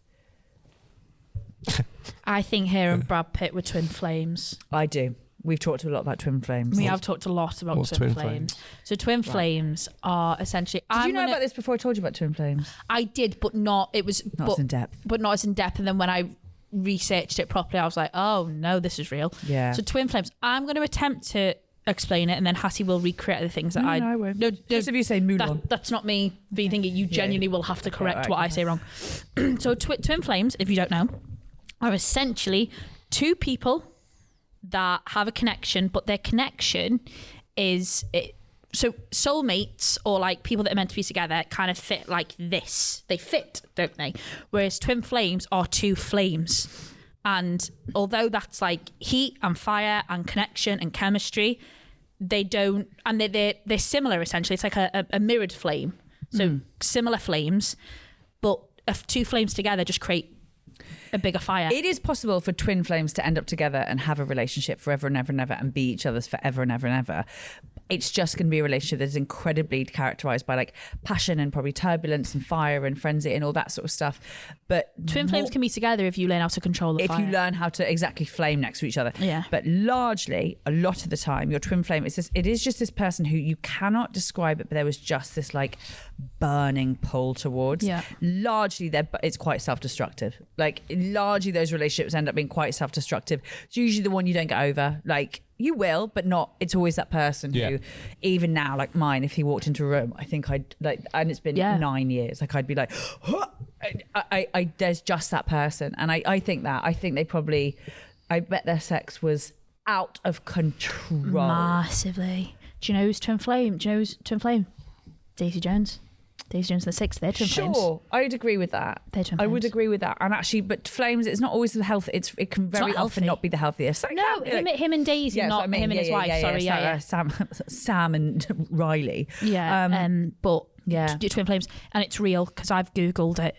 I think her and Brad Pitt were twin flames. I do. We've talked a lot about twin flames. We have talked a lot about What's twin twin flames. flames? So twin flames are essentially. Did you know about this before I told you about twin flames? I did, but not. It was Not as in depth. but not as in depth. And then when I researched it properly, I was like, oh no, this is real. Yeah. So twin flames. I'm going to attempt to explain it, and then Hattie will recreate the things that No, I won't. No, Just if you say Mulan. that's not me being thinking. You genuinely will have to correct right, what I say wrong. So twin flames, if you don't know, are essentially two people that have a connection, but their connection is so soulmates, or like people that are meant to be together, kind of fit like this. They fit, don't they? Whereas twin flames are two flames. And although that's like heat and fire and connection and chemistry, they don't, and they're similar essentially. It's like a mirrored flame. So similar flames, but if two flames together just create a bigger fire. It is possible for twin flames to end up together and have a relationship forever and ever and ever and be each other's forever and ever and ever. It's just going to be a relationship that is incredibly characterized by like passion and probably turbulence and fire and frenzy and all that sort of stuff. But twin flames can be together if you learn how to control the fire. If you learn how to exactly flame next to each other. Yeah. But largely, a lot of the time, your twin flame it is just this person who you cannot describe it, but there was just this like burning pull towards. Yeah. Largely, it's quite self-destructive. Like largely, those relationships end up being quite self-destructive. It's usually the one you don't get over. Like you will, but not. It's always that person who, even now, like mine, if he walked into a room, I think I'd like, and it's been 9 years. Like I'd be like, I there's just that person, and I think they probably, I bet their sex was out of control massively. Do you know who's twin flame? Daisy Jones. Daisy Jones and the Six. They're twin flames. Sure, I'd agree with that. They're twin I would flames. agree with that. And actually, but flames, it's not always the health. It can very not often healthy. not be the healthiest. So No, him and Daisy, yeah, not so I mean, him and his wife. Sorry, yeah. Sam and Riley. Yeah, but Yeah. twin flames, and it's real because I've googled it,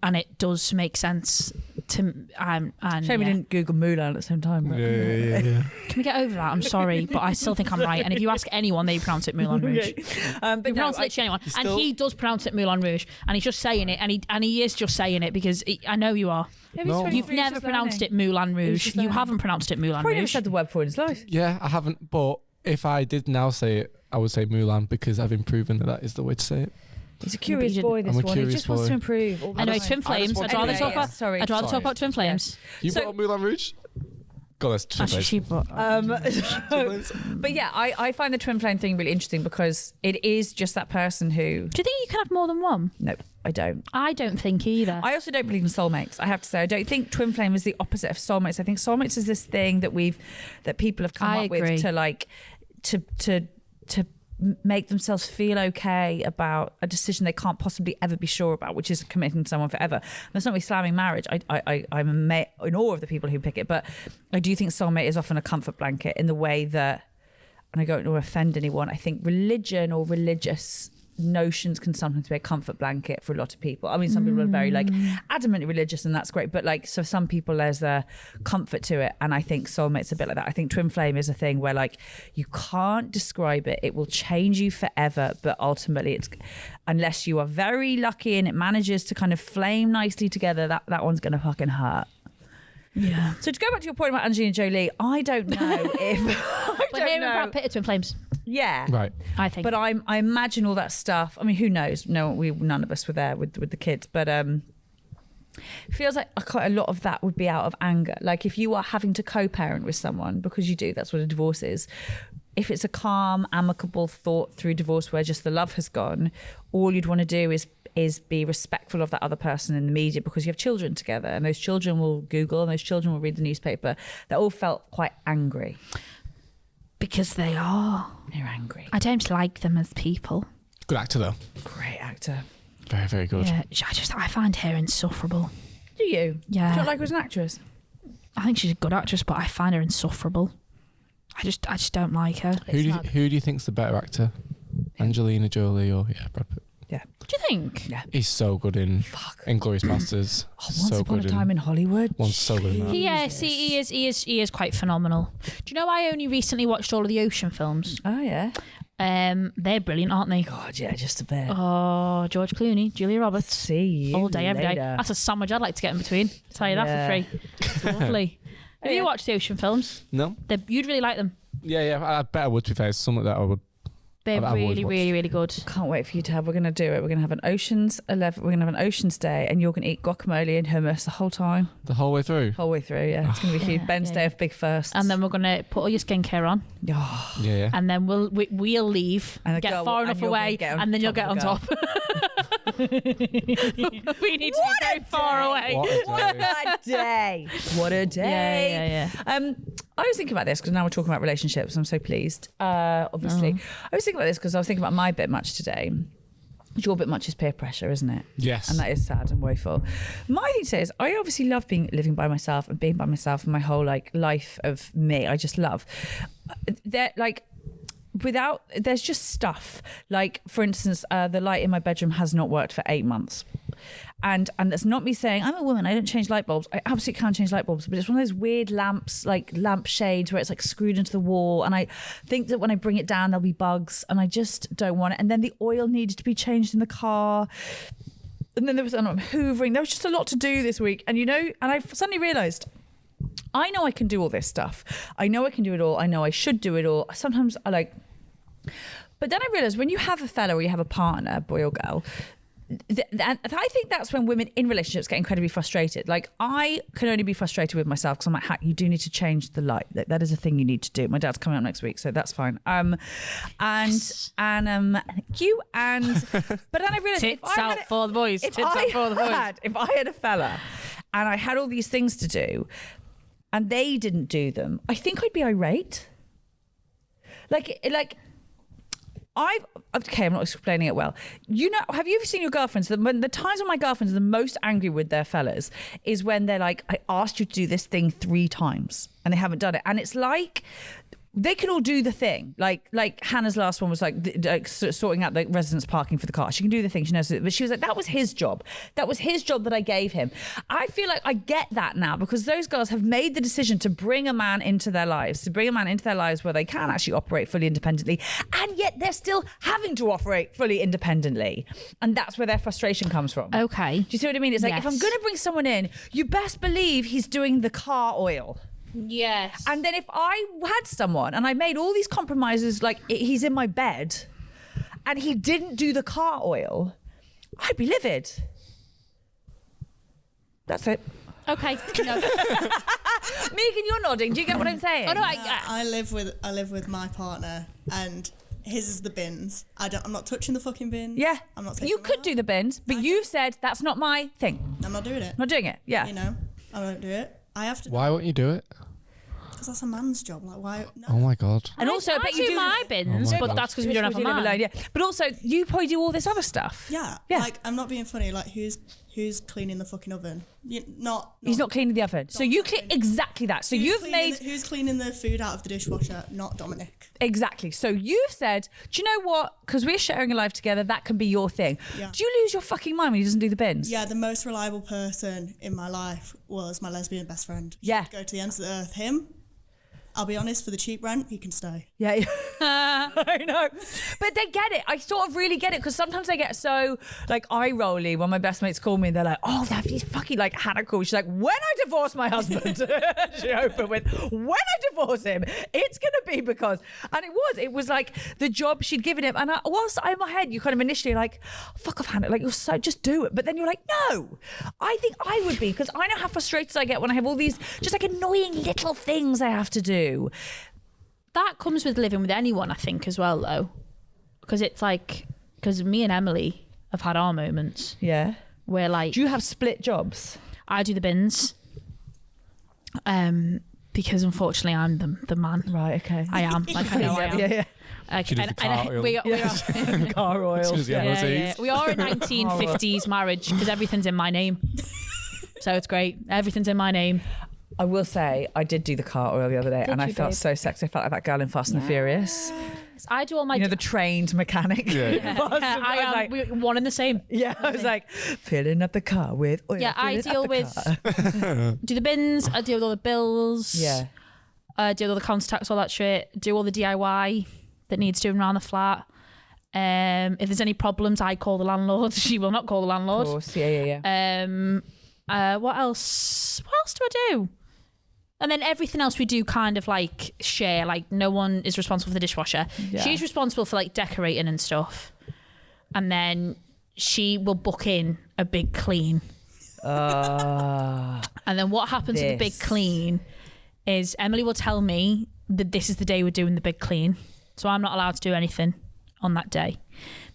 and it does make sense to. And Shame we didn't Google Mulan at the same time. But Yeah. Can we get over that? I'm sorry, but I still think I'm right. And if you ask anyone, they pronounce it Moulin Rouge. But You pronounce literally anyone, and he does pronounce it Moulin Rouge, and he's just saying it, and he is just saying it because I know you are. No. You've never pronounced it Moulin Rouge. You haven't pronounced it Moulin Probably never Rouge. said the word before in his life. Yeah, I haven't. But if I did now say it, I would say Mulan because I've been proven that is the way to say it. He's a curious you boy, didn't- this I'm a one. He curious just wants boy. to improve. all the Anyway, time. twin flames. want I'd to rather know. talk about. Sorry. I'd rather talk about twin flames. You So- brought Moulin Rouge? God, that's twin Actually, flames. she brought. But yeah, I find the twin flame thing really interesting because it is just that person who. Do you think you can have more than one? No, I don't. I don't think either. I also don't believe in soulmates. I have to say, I don't think twin flame is the opposite of soulmates. I think soulmates is this thing that people have come I up agree. with to like to make themselves feel okay about a decision they can't possibly ever be sure about, which is committing to someone forever. And that's not me slamming marriage. I'm in awe of the people who pick it, but I do think soulmate is often a comfort blanket in the way that, and I don't want to offend anyone, I think religion or religious notions can sometimes be a comfort blanket for a lot of people. I mean, some people are very like adamantly religious, and that's great, but like, so some people there's a comfort to it, and I think soulmate's a bit like that. I think twin flame is a thing where like you can't describe it, it will change you forever, but ultimately it's, unless you are very lucky and it manages to kind of flame nicely together, that one's gonna fucking hurt. Yeah. So to go back to your point about Angelina Jolie, I don't know if But here and Brad Pitt are twin flames. yeah, Right. I think. but I imagine all that stuff. I mean, who knows? No, none of us were there with the kids, but it feels like quite a lot of that would be out of anger. Like if you are having to co-parent with someone, because you do, that's what a divorce is. If it's a calm, amicable, thought through divorce where just the love has gone, all you'd want to do is be respectful of that other person in the media, because you have children together, and those children will Google and those children will read the newspaper. They all felt quite angry. because they are. They're angry. I don't like them as people. Good actor though. Great actor. Very, very good. Yeah, I find her insufferable. Do you? Yeah. Do you not like her as an actress? I think she's a good actress, but I find her insufferable. I just don't like her. Who do you think's the better actor? Angelina Jolie or Brad Pitt? Yeah. Do you think? Yeah. He's so good in Inglourious Basterds. Once so upon good a time in Hollywood. One's so good in that. Yes, he is quite phenomenal. Do you know I only recently watched all of the Ocean films? Oh yeah. They're brilliant, aren't they? God, yeah, just a bit. Oh, George Clooney, Julia Roberts, See you all day, every day. later. That's a sandwich I'd like to get in between. I'll tell you that for free. It's lovely. Have you watched the Ocean films? No? You'd really like them. Yeah. I bet I would, to be fair. It's something that I would They're I've always really, watched. really, really good. Can't wait for you to have. We're going to do it. We're going to have an Ocean's 11. We're going to have an Ocean's Day, and you're going to eat guacamole and hummus the whole time, The whole way through. whole way through. Yeah, it's going to be huge. Yeah, Ben's yeah, day yeah. of big firsts. And then we're gonna put all your skincare on, Oh, Yeah. and then we'll leave, And the get girl- far and enough you're gonna away, get on and then you'll top get on of the top. We need to be very far away. What a day. day! What a day! Yeah. I was thinking about this because now we're talking about relationships. I'm so pleased. Obviously, I was thinking about this because I was thinking about my bit much today. Your bit much is peer pressure, isn't it? Yes. And that is sad and woeful. My thing today is I obviously love living by myself and being by myself and my whole like life of me. I just love that there's just stuff like, for instance, the light in my bedroom has not worked for 8 months. And that's not me saying I'm a woman, I don't change light bulbs. I absolutely can change light bulbs, but it's one of those weird lamps, like lamp shades where it's like screwed into the wall, and I think that when I bring it down there'll be bugs, and I just don't want it. And then the oil needed to be changed in the car, and then I'm hoovering. There was just a lot to do this week, and I suddenly realised I know I can do all this stuff. I know I can do it all. I know I should do it all. Sometimes I like, but then I realised when you have a fella or you have a partner, boy or girl, and I think that's when women in relationships get incredibly frustrated. Like, I can only be frustrated with myself because I'm like, you do need to change the light. That is a thing you need to do. My dad's coming up next week, so that's fine. Thank you. But then I realised Tits out for the boys. Tits out for the boys. if I had a fella and I had all these things to do and they didn't do them, I think I'd be irate. I'm not explaining it well. Have you ever seen your girlfriends? The times when my girlfriends are the most angry with their fellas is when they're like, I asked you to do this thing 3 times and they haven't done it. And it's like, they can all do the thing. Like Hannah's last one was like sorting out the residence parking for the car. She can do the thing. She knows it. But she was like, that was his job. That was his job that I gave him. I feel like I get that now because those girls have made the decision to bring a man into their lives, where they can actually operate fully independently. And yet they're still having to operate fully independently. And that's where their frustration comes from. Okay. Do you see what I mean? It's like, if I'm going to bring someone in, you best believe he's doing the car oil. Yes. And then if I had someone and I made all these compromises, like he's in my bed and he didn't do the car oil, I'd be livid. That's it. Okay. No. Megan, you're nodding. Do you get what I'm saying? Oh no, I live with my partner, and his is the bins. I'm not touching the fucking bins. Yeah. I'm not. You could do the bins, but you've said that's not my thing. I'm not doing it. Not doing it. Yeah. You know, I won't do it. I have to. Why won't you do it? Because that's a man's job. Like, why? No. Oh my God. And also, I but you do my bins, Oh my but God. that's because we don't have a you live man. alone, yeah. But also, you probably do all this other stuff. Yeah. Yeah. Like, I'm not being funny. Like, who's cleaning the fucking oven? He's not cleaning the oven. So you clean exactly that. So you've made who's cleaning the food out of the dishwasher? Not Dominic. exactly. So you've said, do you know what? Because we're sharing a life together, that can be your thing. Yeah. Do you lose your fucking mind when he doesn't do the bins? Yeah, the most reliable person in my life was my lesbian best friend. Yeah. Go to the ends of the earth. Him. I'll be honest, for the cheap rent, he can stay. Yeah, I know. But they get it. I sort of really get it because sometimes I get so like eye-rolly when my best mates call me and they're like, oh, he's fucking like Hannah called. She's like, when I divorce my husband, she opened with, when I divorce him, it's going to be because, and it was like the job she'd given him. And whilst in my head, you kind of initially like, fuck off, Hannah, like you're so, just do it. But then you're like, no, I think I would be because I know how frustrated I get when I have all these just like annoying little things I have to do. That comes with living with anyone, I think, as well, though. Because it's like, because me and Emily have had our moments Yeah. where, like, Do you have split jobs? I do the bins. Because unfortunately, I'm the man. Right, okay. I am. Like, I know I am. Yeah. She does the car oil. We are, Car oil. She does the yeah, MOTs. yeah. We are a 1950s marriage because everything's in my name. So it's great. Everything's in my name. I will say, I did do the car oil the other day and I you, felt babe? so sexy. I felt like that girl in Fast and the Furious. I do all my... You know, the trained mechanic. Yeah. I am like, we're one and the same. yeah, I was like, filling up the car with oil. Yeah, I filling up deal the with car. do the bins. I deal with all the bills. Yeah. Deal with all the council tax, all that shit. Do all the DIY that needs doing around the flat. If there's any problems, I call the landlord. She will not call the Of landlord. course, yeah. What else? What else do I do? And then everything else we do kind of like share. Like no one is responsible for the dishwasher. Yeah. She's responsible for like decorating and stuff. And then she will book in a big clean. And then what happens with the big clean is Emily will tell me that this is the day we're doing the big clean. So I'm not allowed to do anything on that day.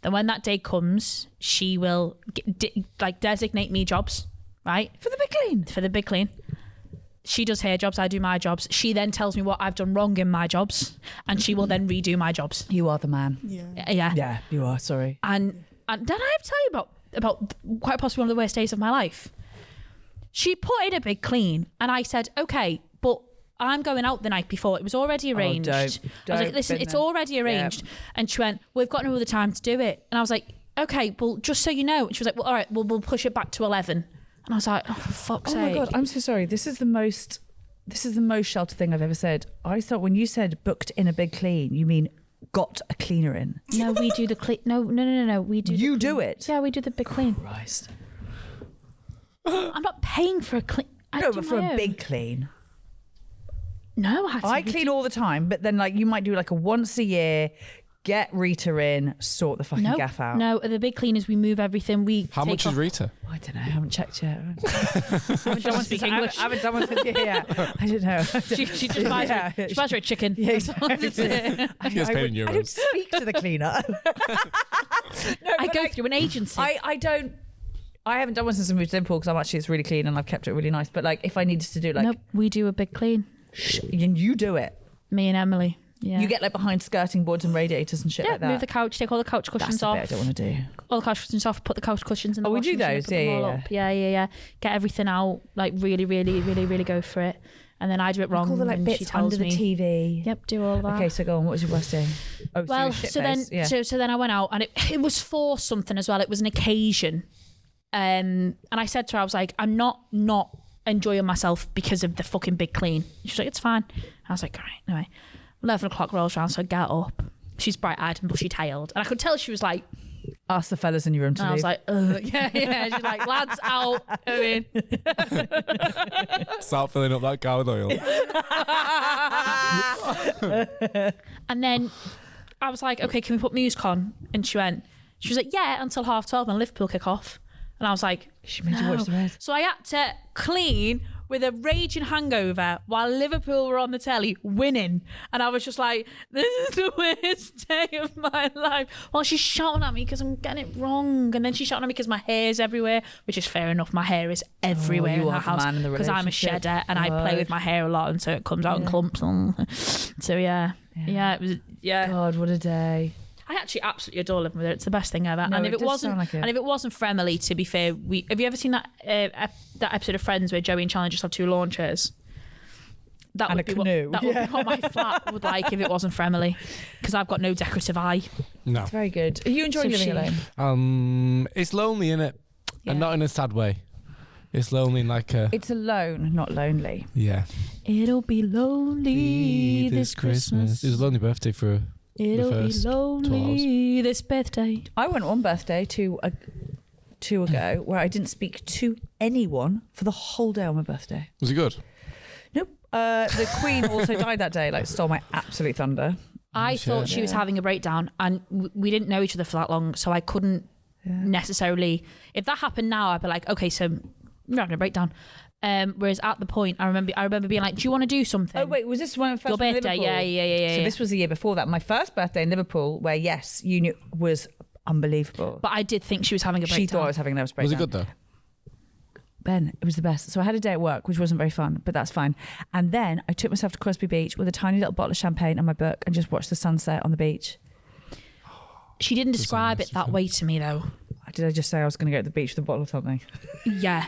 Then when that day comes, she will designate me jobs, right? For the big clean. For the big clean. She does her jobs, I do my jobs. She then tells me what I've done wrong in my jobs, and she will then redo my jobs. You are the man. Yeah. Yeah, you are. Sorry. And then I have to tell you about quite possibly one of the worst days of my life. She put in a big clean, and I said, okay, but I'm going out the night before. It was already arranged. I was like, listen, it's already arranged. Yep. And she went, we've got no other time to do it. And I was like, okay, well, just so you know. And she was like, well, all right, we'll push it back to 11. And I was like, oh, for fuck's sake. Oh my God, I'm so sorry. This is the most sheltered thing I've ever said. I thought when you said booked in a big clean, you mean got a cleaner in. No, we do the clean. No. We do. You do it? Yeah, we do the big clean. Christ. I'm not paying for a clean. No, but for a big clean. No, I clean all the time, but then like you might do like a once a year, get Rita in, sort the fucking gaff out. No, the big clean is we move everything. How much is Rita? I don't know. I haven't checked yet. I haven't speak English. I haven't done one since I don't know. She just buys her. She buys her a chicken. Yeah, exactly. She gets paid in euros. I don't speak to the cleaner. I go through an agency. I haven't done one since I moved to Liverpool because it's really clean and I've kept it really nice. But like if I needed to do like, nope, we do a big clean. And you do it. Me and Emily. Yeah. You get like behind skirting boards and radiators and shit like that. Move the couch, take all the couch cushions That's the off. bit I don't want to do. All the couch cushions off, put the couch cushions in the we washing do machine, those. put them all up. Yeah. Get everything out, like really go for it. And then I do it wrong. All the like and bits she tells under me, the TV. Yep, do all that. Okay, so go on. What was your worst day? Oh, well, so then I went out and it was for something as well. It was an occasion. And I said to her, I was like, I'm not enjoying myself because of the fucking big clean. She's like, it's fine. I was like, all right, anyway. 11 o'clock rolls around, so I get up. She's bright-eyed and bushy-tailed. And I could tell she was like... Ask the fellas in your room to leave. I was like, ugh. Yeah. She's like, lads, out. Come in. Start filling up that car with oil. And then I was like, okay, can we put music on? And she was like, yeah, until 12:30 when Liverpool kick off. And I was like, she made you watch the Red. So I had to clean with a raging hangover while Liverpool were on the telly winning. And I was just like, this is the worst day of my life. Well, she's shouting at me because I'm getting it wrong. And then she's shouting at me because my hair's everywhere, which is fair enough. My hair is everywhere in the house because I'm a shedder and I play with my hair a lot. And so it comes out in clumps. So yeah, it was, God, what a day. I actually absolutely adore living with her. It's the best thing ever. No, and if it wasn't for Emily, to be fair, have you ever seen that episode of Friends where Joey and Chandler just have two lawn chairs? That would be what my flat would like if it wasn't for Emily, because I've got no decorative eye. No, it's very good. Are you enjoying living alone? It's lonely, innit? And not in a sad way. It's lonely in like a... It's alone, not lonely. Yeah. It'll be lonely this Christmas. It was a lonely birthday for... It'll be lonely this birthday. I went on birthday two ago where I didn't speak to anyone for the whole day on my birthday. Was it good? Nope. The Queen also died that day, like stole my absolute thunder. I thought she was having a breakdown and we didn't know each other for that long, so I couldn't necessarily... If that happened now, I'd be like, okay, so you're having a breakdown. Whereas at the point, I remember being like, do you want to do something? Oh wait, was this when I first your birthday? Yeah. So this was the year before that. My first birthday in Liverpool, where yes, you knew was unbelievable. But I did think she was having a breakdown. She thought I was having a nervous breakdown. Was it good though? Ben, it was the best. So I had a day at work, which wasn't very fun, but that's fine. And then I took myself to Crosby Beach with a tiny little bottle of champagne and my book and just watched the sunset on the beach. She didn't describe it that way to me though. Did I just say I was going to go to the beach with a bottle of something? Yeah.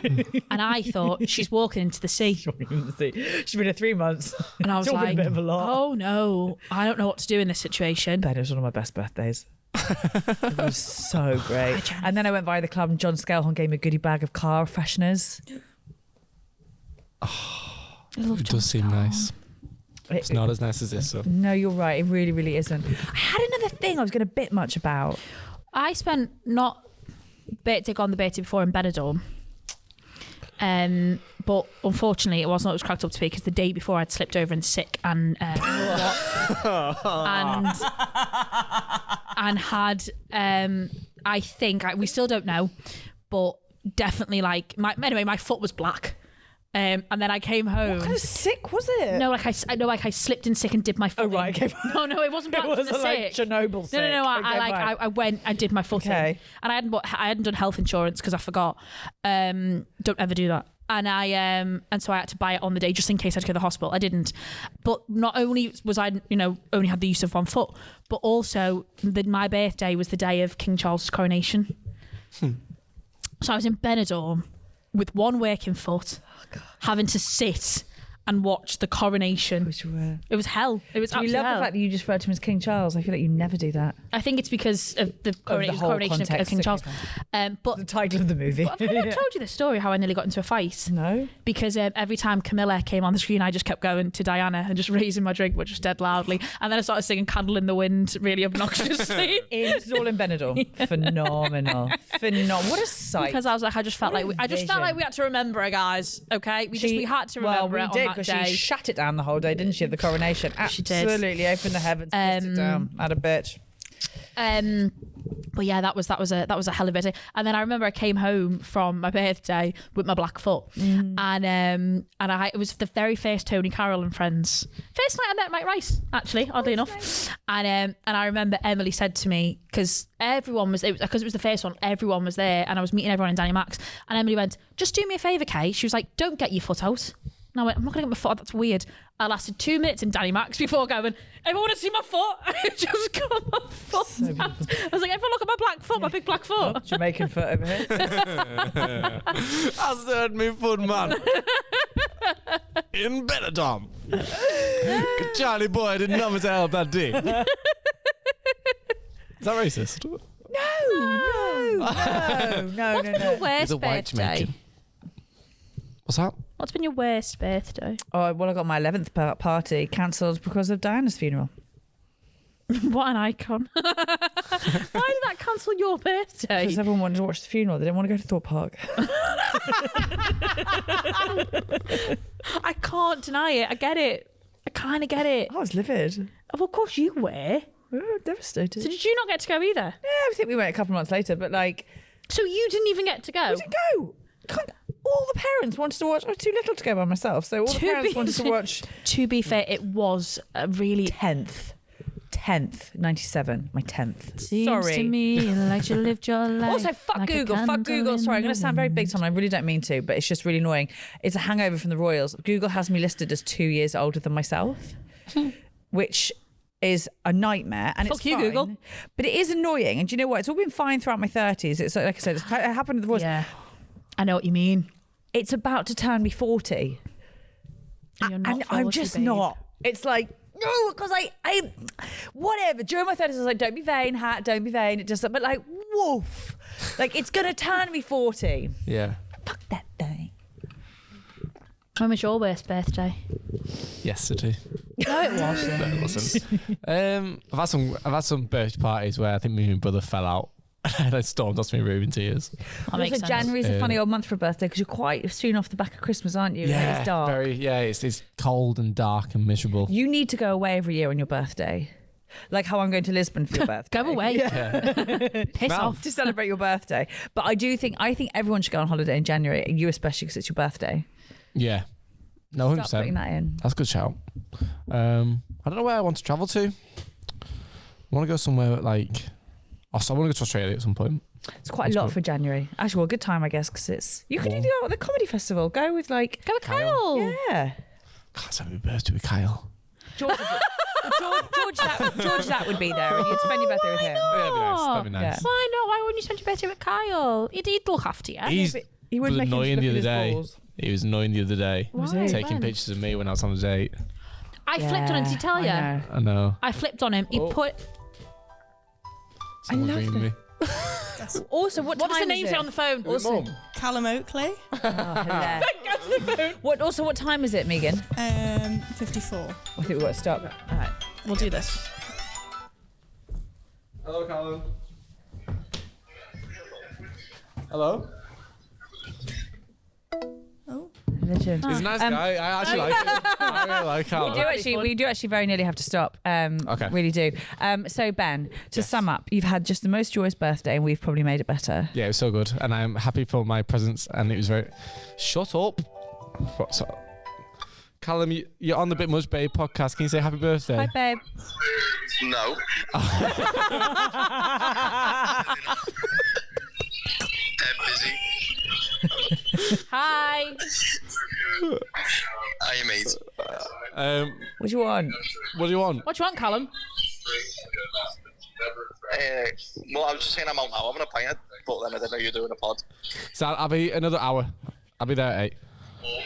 And I thought she's walking into the sea. She's been here 3 months. And I was like, a bit of a lot. Oh no, I don't know what to do in this situation. Ben, it was one of my best birthdays. It was so great. And then I went by the club and John Skelhorn gave me a goodie bag of car fresheners. Oh, it does seem nice. It's not as nice as this, though. No, you're right. It really, really isn't. I had another thing I was going to bit much about. I spent not birthday on the birthday before in Benidorm. but unfortunately it wasn't what it was cracked up to be, because the day before I'd slipped over and sick and and had I think we still don't know, but definitely like my foot was black. And then I came home. What kind of sick was it? No, I slipped in sick and did my foot. Oh right, okay. No, it wasn't black. It wasn't like sick. Chernobyl sick. No. Okay, I went and did my foot in, and I hadn't done health insurance because I forgot. Don't ever do that. And so I had to buy it on the day just in case I had to go to the hospital. I didn't. But not only was I, only had the use of one foot, but also my birthday was the day of King Charles's coronation. So I was in Benidorm with one working foot, having to sit and watch the coronation. It was hell. It was absolute You love hell. the fact that you just referred to him as King Charles. I feel like you never do that. I think it's because of the coronation of King Charles. But The title of the movie. I've never told you the story how I nearly got into a fight. No. Because every time Camilla came on the screen, I just kept going to Diana and just raising my drink, but just dead loudly. And then I started singing "Candle in the Wind" really obnoxiously. This is all in Benidorm. Phenomenal. What a sight. Because I just felt like we had to remember it, guys. Okay, we had to remember it on that day. She shut it down the whole day, didn't she? Of the coronation. She did. Absolutely opened the heavens, pissed it down. Had a bitch. But yeah, that was a hell of a day. And then I remember I came home from my birthday with my black foot, and it was the very first Tony Carroll and Friends. First night I met Mike Rice, actually, oddly enough. Nice. And I remember Emily said to me, because it was the first one, everyone was there, and I was meeting everyone in Danny Max, and Emily went, "Just do me a favour, Kay." She was like, "Don't get your foot out." And I went, "I'm not going to get my foot out, that's weird." I lasted 2 minutes in Danny Max before going, "Everyone want to see my foot?" I just got my foot out. I was like, "Everyone look at my black foot, my big black foot." Oh, Jamaican foot over here. I said me foot, man. In Benidorm. Charlie boy didn't know me to help that day. Is that racist? No. What's been your worst He's a white birthday? Jamaican. What's that? What's been your worst birthday? Oh, well, I got my 11th party cancelled because of Diana's funeral. What an icon. Why did that cancel your birthday? Because everyone wanted to watch the funeral. They didn't want to go to Thorpe Park. I can't deny it. I get it. I kind of get it. I was livid. Well, of course you were. We were devastated. So did you not get to go either? Yeah, I think we went a couple of months later, but like... So you didn't even get to go? We didn't go. All the parents wanted to watch. I was too little to go by myself, so all the parents wanted to watch. To be fair, it was a really... 10th, 97, my 10th. Seems Sorry. to me like you lived your life. Also, fuck like Google. Fuck Google. Sorry, I'm going to sound very big time. I really don't mean to, but it's just really annoying. It's a hangover from the Royals. Google has me listed as 2 years older than myself, which is a nightmare. And Fuck it's you, fine, Google. but it is annoying. And do you know what? It's all been fine throughout my 30s. It's like I said, it happened with the Royals. Yeah, I know what you mean. It's about to turn me 40. You're not And I'm 40, just babe. not. It's like, no, because I whatever. During my 30s, I was like, don't be vain, Hat, don't be vain. It just, but like, woof. Like, it's going to turn me 40. Yeah. Fuck that thing. When was your worst birthday? Yesterday. No, it wasn't. No, it wasn't. I've had some birthday parties where I think me and my brother fell out. And I stormed off my room in tears. That makes Also, sense. January's a funny old month for a birthday because you're quite soon off the back of Christmas, aren't you? Yeah, It's dark. it's cold and dark and miserable. You need to go away every year on your birthday. Like how I'm going to Lisbon for your birthday. Go away. Piss Well, off. To celebrate your birthday. But I think everyone should go on holiday in January, you especially because it's your birthday. Yeah. No, 100%. Start putting that in. That's a good shout. I don't know where I want to travel to. I want to go somewhere like... I want to go to Australia at some point. It's quite a lot for January. Actually, well, a good time, I guess, because it's... You could do that at the comedy festival. Go with like... Go with Kyle. Yeah. Can't have my birthday with Kyle. George that would be there and you'd spend your birthday with him. Oh, yeah, that'd be nice. Yeah. Why not? Why wouldn't you spend your birthday with Kyle? He'd look after you. He would was make him annoying look the at other his day. balls. He was annoying the other day. Why? Taking When? pictures of me when I was on a date. I flipped on him. Did he tell you? I know. I know. I flipped on him. He put... Someone's love ringing me. Also, what What does the time name is say it? on the phone? Also, Callum Oakley, hilarious. What time is it, Megan? 54. I think we've got to stop. All right. We'll do this. Hello, Colin. Hello? Oh. Legend. He's a nice guy. I actually like him. I really like Callum. We do actually very nearly have to stop. Okay. Really do. So Ben, to sum up, you've had just the most joyous birthday, and we've probably made it better. Yeah, it was so good, and I'm happy for my presents, and it was very. Shut up. What's up? Callum, you're on the Bit Much Babe podcast. Can you say happy birthday? Hi, babe. No. I'm busy. Hi. Hi, mate. What do you want? What do you want? What do you want, Callum? Well, I was just saying I'm out now. I'm going to pint it, but then I didn't know you're doing a pod. So I'll be another hour. I'll be there at 8.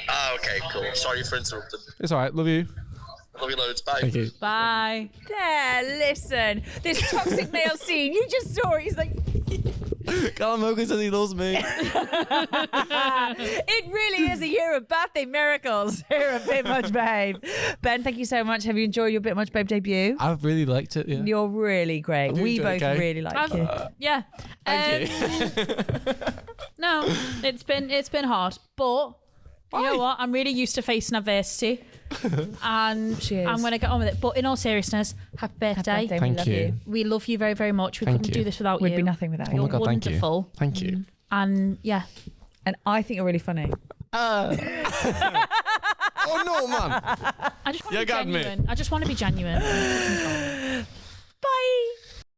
Ah, okay, cool. Sorry for interrupting. It's all right. Love you. Love you loads. Bye. Thank you. Bye. There, listen. This toxic male scene. You just saw it. He's like, Callum Hogan says he loves me. it really is a year of birthday miracles here at Bit Much Babe. Ben, thank you so much. Have you enjoyed your Bit Much Babe debut? I've really liked it. Yeah. You're really great. Have you We enjoyed both it, Kay? really like you. Yeah. Thank you. No, it's been hard, but you know what? I'm really used to facing adversity, and She is. I'm going to get on with it. But in all seriousness, happy birthday. Happy birthday. Thank we love you. you. We love you very, very much. We Thank couldn't you. do this without We'd you. be nothing without Oh you. my God, thank you. Wonderful. Thank you. And yeah, And I think you're really funny. Oh no, man. I just want You to be got me. genuine. I just want to be genuine.